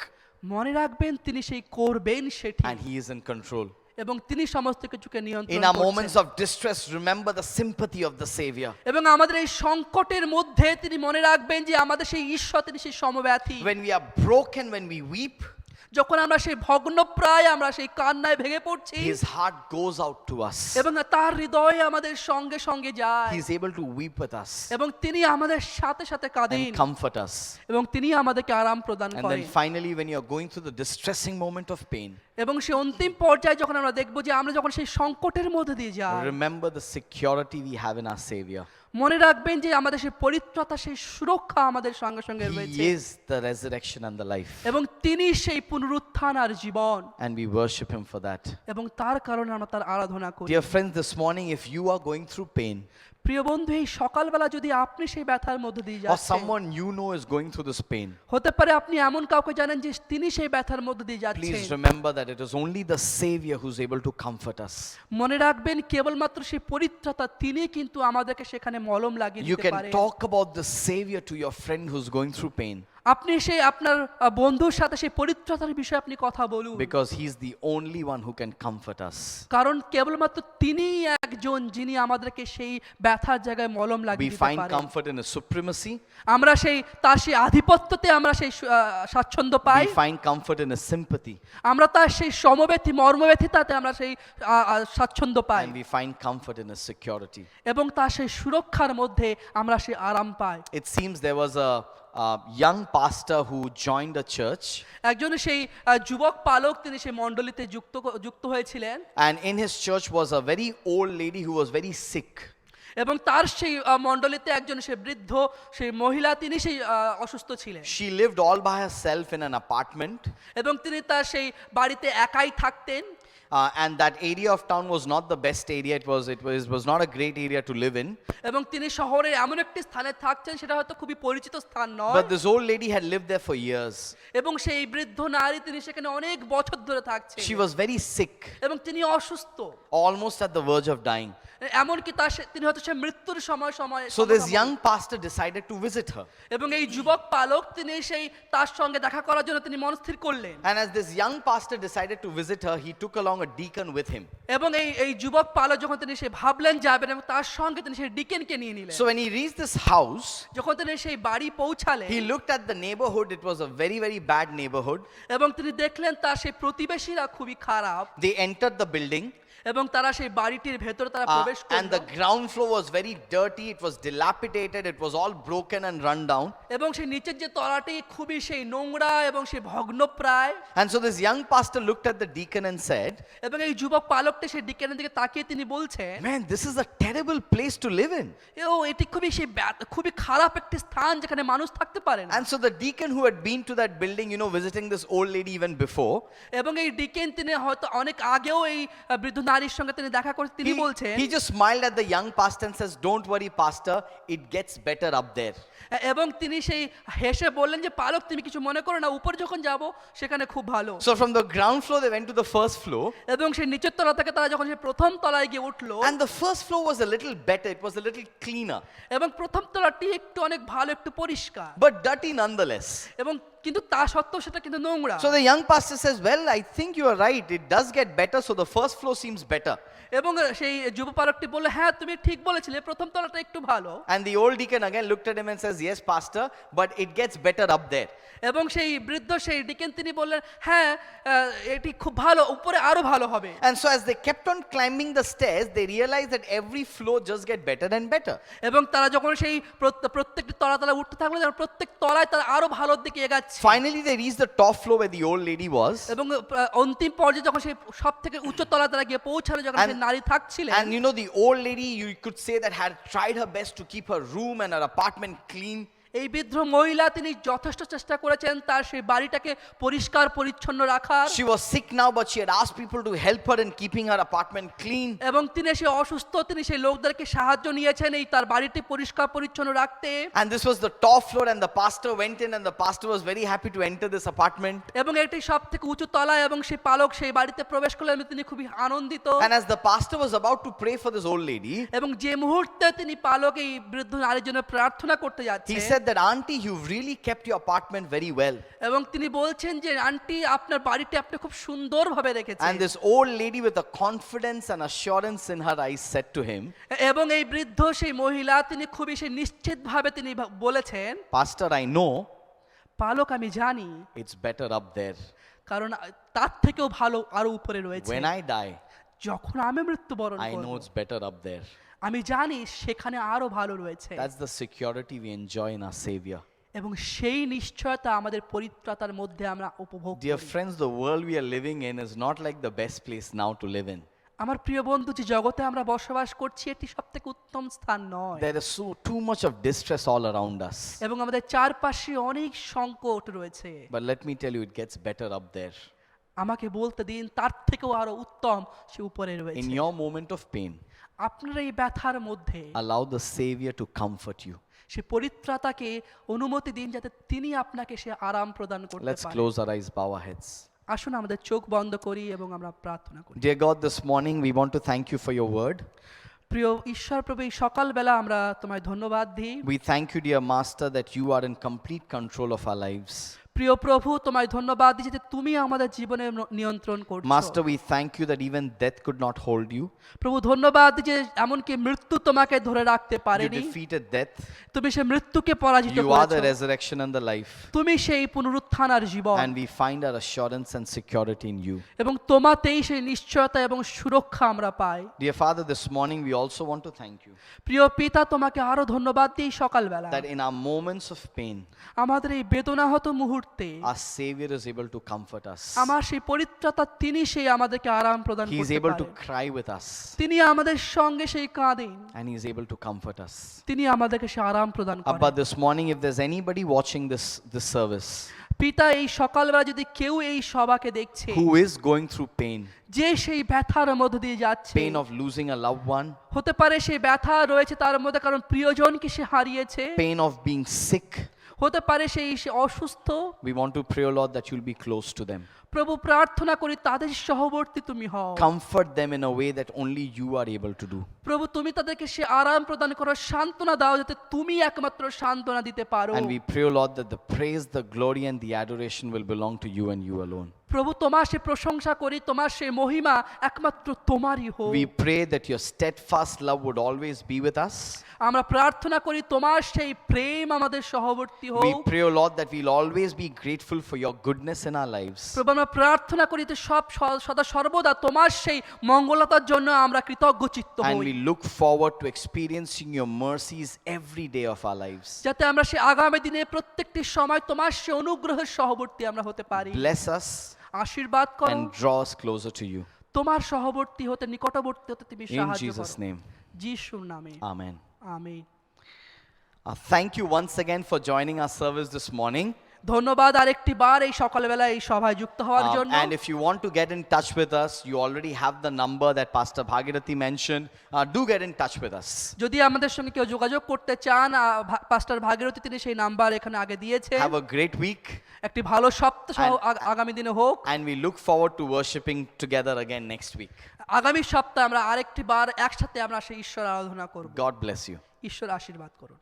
[SPEAKER 2] মনে রাখবেন তিনি সেই করবেন সেটি,
[SPEAKER 1] and he is in control.
[SPEAKER 2] এবং তিনি সমস্ত কিছুকে নিয়ন্ত্রণ
[SPEAKER 1] In our moments
[SPEAKER 2] করছেন।
[SPEAKER 1] of distress, remember the sympathy of the Savior.
[SPEAKER 2] এবং আমাদের এই সংকটের মধ্যে তিনি মনে রাখবেন যে আমাদের সেই ঈশ্বর তিনি সেই সমব্যথী।
[SPEAKER 1] When we are broken, when we weep,
[SPEAKER 2] যখন আমরা সেই ভগ্নপ্রায় আমরা সেই কান্নায় ভেঙে পড়ছি
[SPEAKER 1] his heart goes out to us.
[SPEAKER 2] এবং তার হৃদয় আমাদের সঙ্গে সঙ্গে যায়
[SPEAKER 1] He's able to weep with us
[SPEAKER 2] এবং তিনি আমাদের সাথে সাথে কাঁদেন
[SPEAKER 1] and comfort us.
[SPEAKER 2] এবং তিনি আমাদেরকে আরাম প্রদান
[SPEAKER 1] And
[SPEAKER 2] করেন।
[SPEAKER 1] then finally, when you're going through the distressing moment of pain,
[SPEAKER 2] এবং সেই অন্তিম পর্যায়ে যখন আমরা দেখব যে আমরা যখন সেই সংকটের মধ্যে দিয়ে যাই,
[SPEAKER 1] remember the security we have in our Savior.
[SPEAKER 2] মনে রাখবেন যে আমাদের সেই পরিত্রাতা, সেই সুরক্ষা আমাদের সঙ্গে সঙ্গে রয়েছে
[SPEAKER 1] He is the resurrection and the life.
[SPEAKER 2] এবং তিনি সেই পুনরুত্থান আর জীবন,
[SPEAKER 1] And we worship him for that.
[SPEAKER 2] এবং তার কারণে আমরা তার আরাধনা করি।
[SPEAKER 1] Dear friends, this morning, if you are going through pain,
[SPEAKER 2] প্রিয় বন্ধু, এই সকালবেলা যদি আপনি সেই ব্যথার মধ্যে দিয়ে
[SPEAKER 1] or
[SPEAKER 2] যাচ্ছেন,
[SPEAKER 1] someone you know is going through this pain,
[SPEAKER 2] হতে পারে আপনি এমন কাউকে জানেন যে তিনি সেই ব্যথার মধ্যে দিয়ে যাচ্ছেন,
[SPEAKER 1] please remember that it is only the Savior who's able to comfort us.
[SPEAKER 2] মনে রাখবেন কেবলমাত্র সেই পরিত্রাতা তিনি কিন্তু আমাদেরকে সেখানে মলম লাগিয়ে
[SPEAKER 1] You
[SPEAKER 2] দিতে
[SPEAKER 1] can
[SPEAKER 2] পারেন।
[SPEAKER 1] talk about the Savior to your friend who's going through pain
[SPEAKER 2] আপনি সেই আপনার বন্ধুর সাথে সেই পরিত্রাতার বিষয়ে আপনি কথা বলুন,
[SPEAKER 1] because he's the only one who can comfort us.
[SPEAKER 2] কারণ কেবলমাত্র তিনিই একজন যিনি আমাদেরকে সেই ব্যথার জায়গায় মলম
[SPEAKER 1] We
[SPEAKER 2] লাগিয়ে দিতে
[SPEAKER 1] find
[SPEAKER 2] পারেন।
[SPEAKER 1] comfort in his supremacy.
[SPEAKER 2] আমরা সেই তার সেই আধিপত্যতে আমরা সেই স্বাচ্ছন্দ্য পাই,
[SPEAKER 1] We find comfort in his sympathy.
[SPEAKER 2] আমরা তার সেই সমব্যথী মর্মব্যথিতাতে আমরা সেই স্বাচ্ছন্দ্য পাই,
[SPEAKER 1] And we find comfort in his security.
[SPEAKER 2] এবং তার সেই সুরক্ষার মধ্যে আমরা সেই আরাম পাই।
[SPEAKER 1] It seems there was a young pastor who joined a church,
[SPEAKER 2] একজন সেই যুবক পালক তিনি সেই মণ্ডলীতে যুক্ত হয়েছিলেন,
[SPEAKER 1] and in his church was a very old lady who was very sick.
[SPEAKER 2] এবং তার সেই মণ্ডলীতে একজন সেই বৃদ্ধ সেই মহিলা তিনি সেই অসুস্থ ছিলেন,
[SPEAKER 1] She lived all by herself in an apartment,
[SPEAKER 2] এবং তিনি তার সেই বাড়িতে একাই থাকতেন,
[SPEAKER 1] and that area of town was not the best area. It was not a great area to live in.
[SPEAKER 2] এবং তিনি শহরের এমন একটি স্থানে থাকছেন সেটা হয়তো খুবই পরিচিত স্থান নয়,
[SPEAKER 1] But this old lady had lived there for years.
[SPEAKER 2] এবং সেই বৃদ্ধ নারী তিনি সেখানে অনেক বছর ধরে থাকছেন,
[SPEAKER 1] She was very sick,
[SPEAKER 2] এবং তিনি অসুস্থ,
[SPEAKER 1] almost at the verge of dying.
[SPEAKER 2] এমনকি তিনি হয়তো সে মৃত্যুর সময়
[SPEAKER 1] So this young pastor decided to visit her.
[SPEAKER 2] এবং এই যুবক পালক তিনি সেই তার সঙ্গে দেখা করার জন্য তিনি মনস্থির করলেন,
[SPEAKER 1] And as this young pastor decided to visit her, he took along a deacon with him.
[SPEAKER 2] এবং এই যুবক পালক যখন তিনি সেই ভাবলেন যাবেন এবং তার সঙ্গে তিনি সেই ডিকেনকে নিয়ে নিলেন,
[SPEAKER 1] So when he reached this house,
[SPEAKER 2] যখন তিনি সেই বাড়ি পৌঁছালেন
[SPEAKER 1] he looked at the neighborhood. It was a very, very bad neighborhood.
[SPEAKER 2] এবং তিনি দেখলেন তার সেই প্রতিবেশীরা খুবই খারাপ,
[SPEAKER 1] They entered the building,
[SPEAKER 2] এবং তারা সেই বাড়িটির ভেতরে তারা প্রবেশ
[SPEAKER 1] and the
[SPEAKER 2] করলো,
[SPEAKER 1] ground floor was very dirty. It was dilapidated. It was all broken and run down.
[SPEAKER 2] এবং সেই নিচের যে তলাটি খুবই সেই নোংরা এবং সেই ভগ্নপ্রায়,
[SPEAKER 1] And so this young pastor looked at the deacon and said,
[SPEAKER 2] এবং এই যুবক পালকটা সেই ডিকেনের দিকে তাকিয়ে তিনি বলছেন,
[SPEAKER 1] "Man, this is a terrible place to live in."
[SPEAKER 2] এটি খুবই সেই খুবই খারাপ একটি স্থান যেখানে মানুষ থাকতে পারে না।
[SPEAKER 1] And so the deacon who had been to that building, visiting this old lady even before,
[SPEAKER 2] এবং এই ডিকেন তিনি হয়তো অনেক আগেও এই বৃদ্ধ নারীর সঙ্গে তিনি দেখা করে তিনি বলছেন,
[SPEAKER 1] he just smiled at the young pastor and says, "Don't worry, pastor, it gets better up there."
[SPEAKER 2] এবং তিনি সেই হেসে বললেন যে পালক তুমি কিছু মনে করো না, উপরে যখন যাব সেখানে খুব ভালো।
[SPEAKER 1] So from the ground floor, they went to the first floor.
[SPEAKER 2] এবং সেই নিচের তলা থেকে তারা যখন সেই প্রথম তলায় গিয়ে উঠলো,
[SPEAKER 1] And the first floor was a little better. It was a little cleaner,
[SPEAKER 2] এবং প্রথম তলাটি একটু অনেক ভালো, একটু পরিষ্কার,
[SPEAKER 1] but dirty nonetheless.
[SPEAKER 2] এবং কিন্তু তা সত্ত্বেও সেটা কিন্তু নোংরা।
[SPEAKER 1] So the young pastor says, "Well, I think you are right. It does get better. So the first floor seems better."
[SPEAKER 2] এবং সেই যুব পালকটি বলল, হ্যাঁ তুমি ঠিক বলেছিলে, প্রথম তলাটা একটু ভালো।
[SPEAKER 1] And the old deacon again looked at him and says, "Yes, pastor, but it gets better up there."
[SPEAKER 2] এবং সেই বৃদ্ধ সেই ডিকেন তিনি বললেন, হ্যাঁ এটি খুব ভালো, উপরে আরো ভালো হবে।
[SPEAKER 1] And so as they kept on climbing the stairs, they realized that every floor just get better and better.
[SPEAKER 2] এবং তারা যখন সেই প্রত্যেকটি তলা উঠতে থাকলো, যেন প্রত্যেক তলায় তারা আরো ভালোর দিকে এগাচ্ছে।
[SPEAKER 1] Finally, they reached the top floor where the old lady was.
[SPEAKER 2] এবং অন্তিম পর্যায়ে যখন সেই সব থেকে উচ্চ তলায় তারা গিয়ে পৌঁছালো, যখন সেই নারী থাকছিলেন,
[SPEAKER 1] And the old lady, you could say that had tried her best to keep her room and her apartment clean.
[SPEAKER 2] এই বৃদ্ধ মহিলা তিনি যথেষ্ট চেষ্টা করেছেন তার সেই বাড়িটাকে পরিষ্কার পরিচ্ছন্ন রাখার,
[SPEAKER 1] She was sick now, but she had asked people to help her in keeping her apartment clean.
[SPEAKER 2] এবং তিনি সেই অসুস্থ তিনি সেই লোকদেরকে সাহায্য নিয়েছেন এই তার বাড়িটি পরিষ্কার পরিচ্ছন্ন রাখতে।
[SPEAKER 1] And this was the top floor, and the pastor went in, and the pastor was very happy to enter this apartment.
[SPEAKER 2] এবং এটি সব থেকে উঁচু তলা এবং সেই পালক সেই বাড়িতে প্রবেশ করলেন এবং তিনি খুবই আনন্দিত।
[SPEAKER 1] And as the pastor was about to pray for this old lady,
[SPEAKER 2] এবং যে মুহূর্তে তিনি পালক এই বৃদ্ধ নারীর জন্য প্রার্থনা করতে
[SPEAKER 1] he
[SPEAKER 2] যাচ্ছেন,
[SPEAKER 1] said that, "Auntie, you've really kept your apartment very well."
[SPEAKER 2] এবং তিনি বলছেন যে আন্টি আপনার বাড়িটি আপনি খুব সুন্দরভাবে রেখেছেন।
[SPEAKER 1] And this old lady with a confidence and assurance in her eyes said to him,
[SPEAKER 2] এবং এই বৃদ্ধ সেই মহিলা তিনি খুবই সেই নিশ্চিতভাবে তিনি বলেছেন,
[SPEAKER 1] "Pastor, I know
[SPEAKER 2] পালক আমি জানি
[SPEAKER 1] it's better up there.
[SPEAKER 2] কারণ তার থেকেও ভালো আরো উপরে রয়েছে।
[SPEAKER 1] When I die,
[SPEAKER 2] যখন আমি মৃত্যুবরণ
[SPEAKER 1] I know
[SPEAKER 2] করব
[SPEAKER 1] it's better up there."
[SPEAKER 2] আমি জানি সেখানে আরো ভালো রয়েছে।
[SPEAKER 1] That's the security we enjoy in our Savior.
[SPEAKER 2] এবং সেই নিশ্চয়তা আমাদের পরিত্রাতার মধ্যে আমরা উপভোগ
[SPEAKER 1] Dear
[SPEAKER 2] করি।
[SPEAKER 1] friends, the world we are living in is not like the best place now to live in.
[SPEAKER 2] আমার প্রিয় বন্ধু, যে জগতে আমরা বসবাস করছি এটি সবথেকে উত্তম স্থান নয়,
[SPEAKER 1] There is too much of distress all around us.
[SPEAKER 2] এবং আমাদের চারপাশে অনেক সংকট রয়েছে।
[SPEAKER 1] But let me tell you, it gets better up there.
[SPEAKER 2] আমাকে বলতে দিন তার থেকেও আরো উত্তম সে উপরে
[SPEAKER 1] In
[SPEAKER 2] রয়েছে।
[SPEAKER 1] your moment of pain,
[SPEAKER 2] আপনার এই ব্যথার মধ্যে
[SPEAKER 1] allow the Savior to comfort you.
[SPEAKER 2] সে পরিত্রাতাকে অনুমতি দিন যাতে তিনি আপনাকে সে আরাম প্রদান করতে
[SPEAKER 1] Let's
[SPEAKER 2] পারেন।
[SPEAKER 1] close our eyes, bow our heads.
[SPEAKER 2] আসুন আমাদের চোখ বন্ধ করি এবং আমরা প্রার্থনা করি।
[SPEAKER 1] Dear God, this morning we want to thank you for your word.
[SPEAKER 2] প্রিয় ঈশ্বর প্রভু, এই সকালবেলা আমরা তোমায় ধন্যবাদ দিই।
[SPEAKER 1] We thank you, dear Master, that you are in complete control of our lives.
[SPEAKER 2] প্রিয় প্রভু, তোমায় ধন্যবাদ দিই যে তুমি আমাদের জীবনে নিয়ন্ত্রণ করছো।
[SPEAKER 1] Master, we thank you that even death could not hold you.
[SPEAKER 2] প্রভু ধন্যবাদ যে এমনকি মৃত্যু তোমাকে ধরে রাখতে
[SPEAKER 1] You
[SPEAKER 2] পারেনি।
[SPEAKER 1] defeated death.
[SPEAKER 2] তুমি সেই মৃত্যুকে পরাজিত
[SPEAKER 1] You are the
[SPEAKER 2] করেছো।
[SPEAKER 1] resurrection and the life.
[SPEAKER 2] তুমি সেই পুনরুত্থান আর জীবন,
[SPEAKER 1] And we find our assurance and security in you.
[SPEAKER 2] এবং তোমাতেই সেই নিশ্চয়তা এবং সুরক্ষা আমরা পাই।
[SPEAKER 1] Dear Father, this morning we also want to thank you
[SPEAKER 2] প্রিয় পিতা, তোমাকে আরো ধন্যবাদ দিই সকালবেলা
[SPEAKER 1] that in our moments of pain,
[SPEAKER 2] আমাদের এই বেদনাহত মুহূর্তে
[SPEAKER 1] our Savior is able to comfort us.
[SPEAKER 2] আমার সেই পরিত্রাতা তিনি সেই আমাদেরকে আরাম প্রদান
[SPEAKER 1] He is
[SPEAKER 2] করতে
[SPEAKER 1] able to
[SPEAKER 2] পারেন।
[SPEAKER 1] cry with us,
[SPEAKER 2] তিনি আমাদের সঙ্গে সেই কাঁদেন,
[SPEAKER 1] and He is able to comfort us.
[SPEAKER 2] তিনি আমাদেরকে সে আরাম প্রদান
[SPEAKER 1] Abba,
[SPEAKER 2] করেন।
[SPEAKER 1] this morning, if there's anybody watching this service
[SPEAKER 2] পিতা, এই সকালবেলা যদি কেউ এই সভাকে দেখছে
[SPEAKER 1] who is going through pain,
[SPEAKER 2] যে সেই ব্যথার মধ্য দিয়ে যাচ্ছে,
[SPEAKER 1] pain of losing a loved one,
[SPEAKER 2] হতে পারে সেই ব্যথা রয়েছে তার মধ্যে কারণ প্রিয়জনকে সে হারিয়েছে,
[SPEAKER 1] pain of being sick,
[SPEAKER 2] হতে পারে সে অসুস্থ,
[SPEAKER 1] we want to pray, O Lord, that you'll be close to them.
[SPEAKER 2] প্রভু প্রার্থনা করি তাদের সহবর্তী তুমি হও।
[SPEAKER 1] Comfort them in a way that only you are able to do.
[SPEAKER 2] প্রভু তুমি তাদেরকে সে আরাম প্রদান করো, সান্ত্বনা দাও যাতে তুমি একমাত্র সান্ত্বনা দিতে পারো।
[SPEAKER 1] And we pray, O Lord, that the praise, the glory, and the adoration will belong to you and you alone.
[SPEAKER 2] প্রভু তোমার সে প্রশংসা করি, তোমার সে মহিমা একমাত্র তোমারই হোক।
[SPEAKER 1] We pray that your steadfast love would always be with us.
[SPEAKER 2] আমরা প্রার্থনা করি তোমার সেই প্রেম আমাদের সহবর্তী
[SPEAKER 1] We
[SPEAKER 2] হোক।
[SPEAKER 1] pray, O Lord, that we'll always be grateful for your goodness in our lives.
[SPEAKER 2] প্রভু আমরা প্রার্থনা করি যে সদা সর্বদা তোমার সেই মঙ্গলতার জন্য আমরা কৃতজ্ঞ চিত্ত
[SPEAKER 1] And
[SPEAKER 2] হই,
[SPEAKER 1] we look forward to experiencing your mercies every day of our lives.
[SPEAKER 2] যাতে আমরা সেই আগামী দিনে প্রত্যেকটি সময় তোমার সেই অনুগ্রহের সহবর্তী আমরা হতে পারি।
[SPEAKER 1] Bless us
[SPEAKER 2] আশীর্বাদ করো,
[SPEAKER 1] and draw us closer to you.
[SPEAKER 2] তোমার সহবর্তী হতে নিকটবর্তী হতে তুমি
[SPEAKER 1] In
[SPEAKER 2] সাহায্য
[SPEAKER 1] Jesus'
[SPEAKER 2] করো।
[SPEAKER 1] name,
[SPEAKER 2] যিশুর নামে
[SPEAKER 1] amen.
[SPEAKER 2] Amen.
[SPEAKER 1] Thank you once again for joining our service this morning.
[SPEAKER 2] ধন্যবাদ আরেকটি বার এই সকালবেলা এই সভায় যুক্ত হওয়ার জন্য।
[SPEAKER 1] And if you want to get in touch with us, you already have the number that Pastor Bhagirathi mentioned. Do get in touch with us.
[SPEAKER 2] যদি আমাদের সঙ্গে কেউ যোগাযোগ করতে চান, পাস্টার ভাগীরথী তিনি সেই নাম্বার এখানে আগে দিয়েছে।
[SPEAKER 1] Have a great week.
[SPEAKER 2] একটি ভালো সপ্তাহ আগামী দিনে হোক।
[SPEAKER 1] And we look forward to worshiping together again next week.
[SPEAKER 2] আগামী সপ্তাহে আমরা আরেকটি বার একসাথে আমরা সেই ঈশ্বর আরাধনা করব।
[SPEAKER 1] God bless you.
[SPEAKER 2] ঈশ্বর আশীর্বাদ করুন।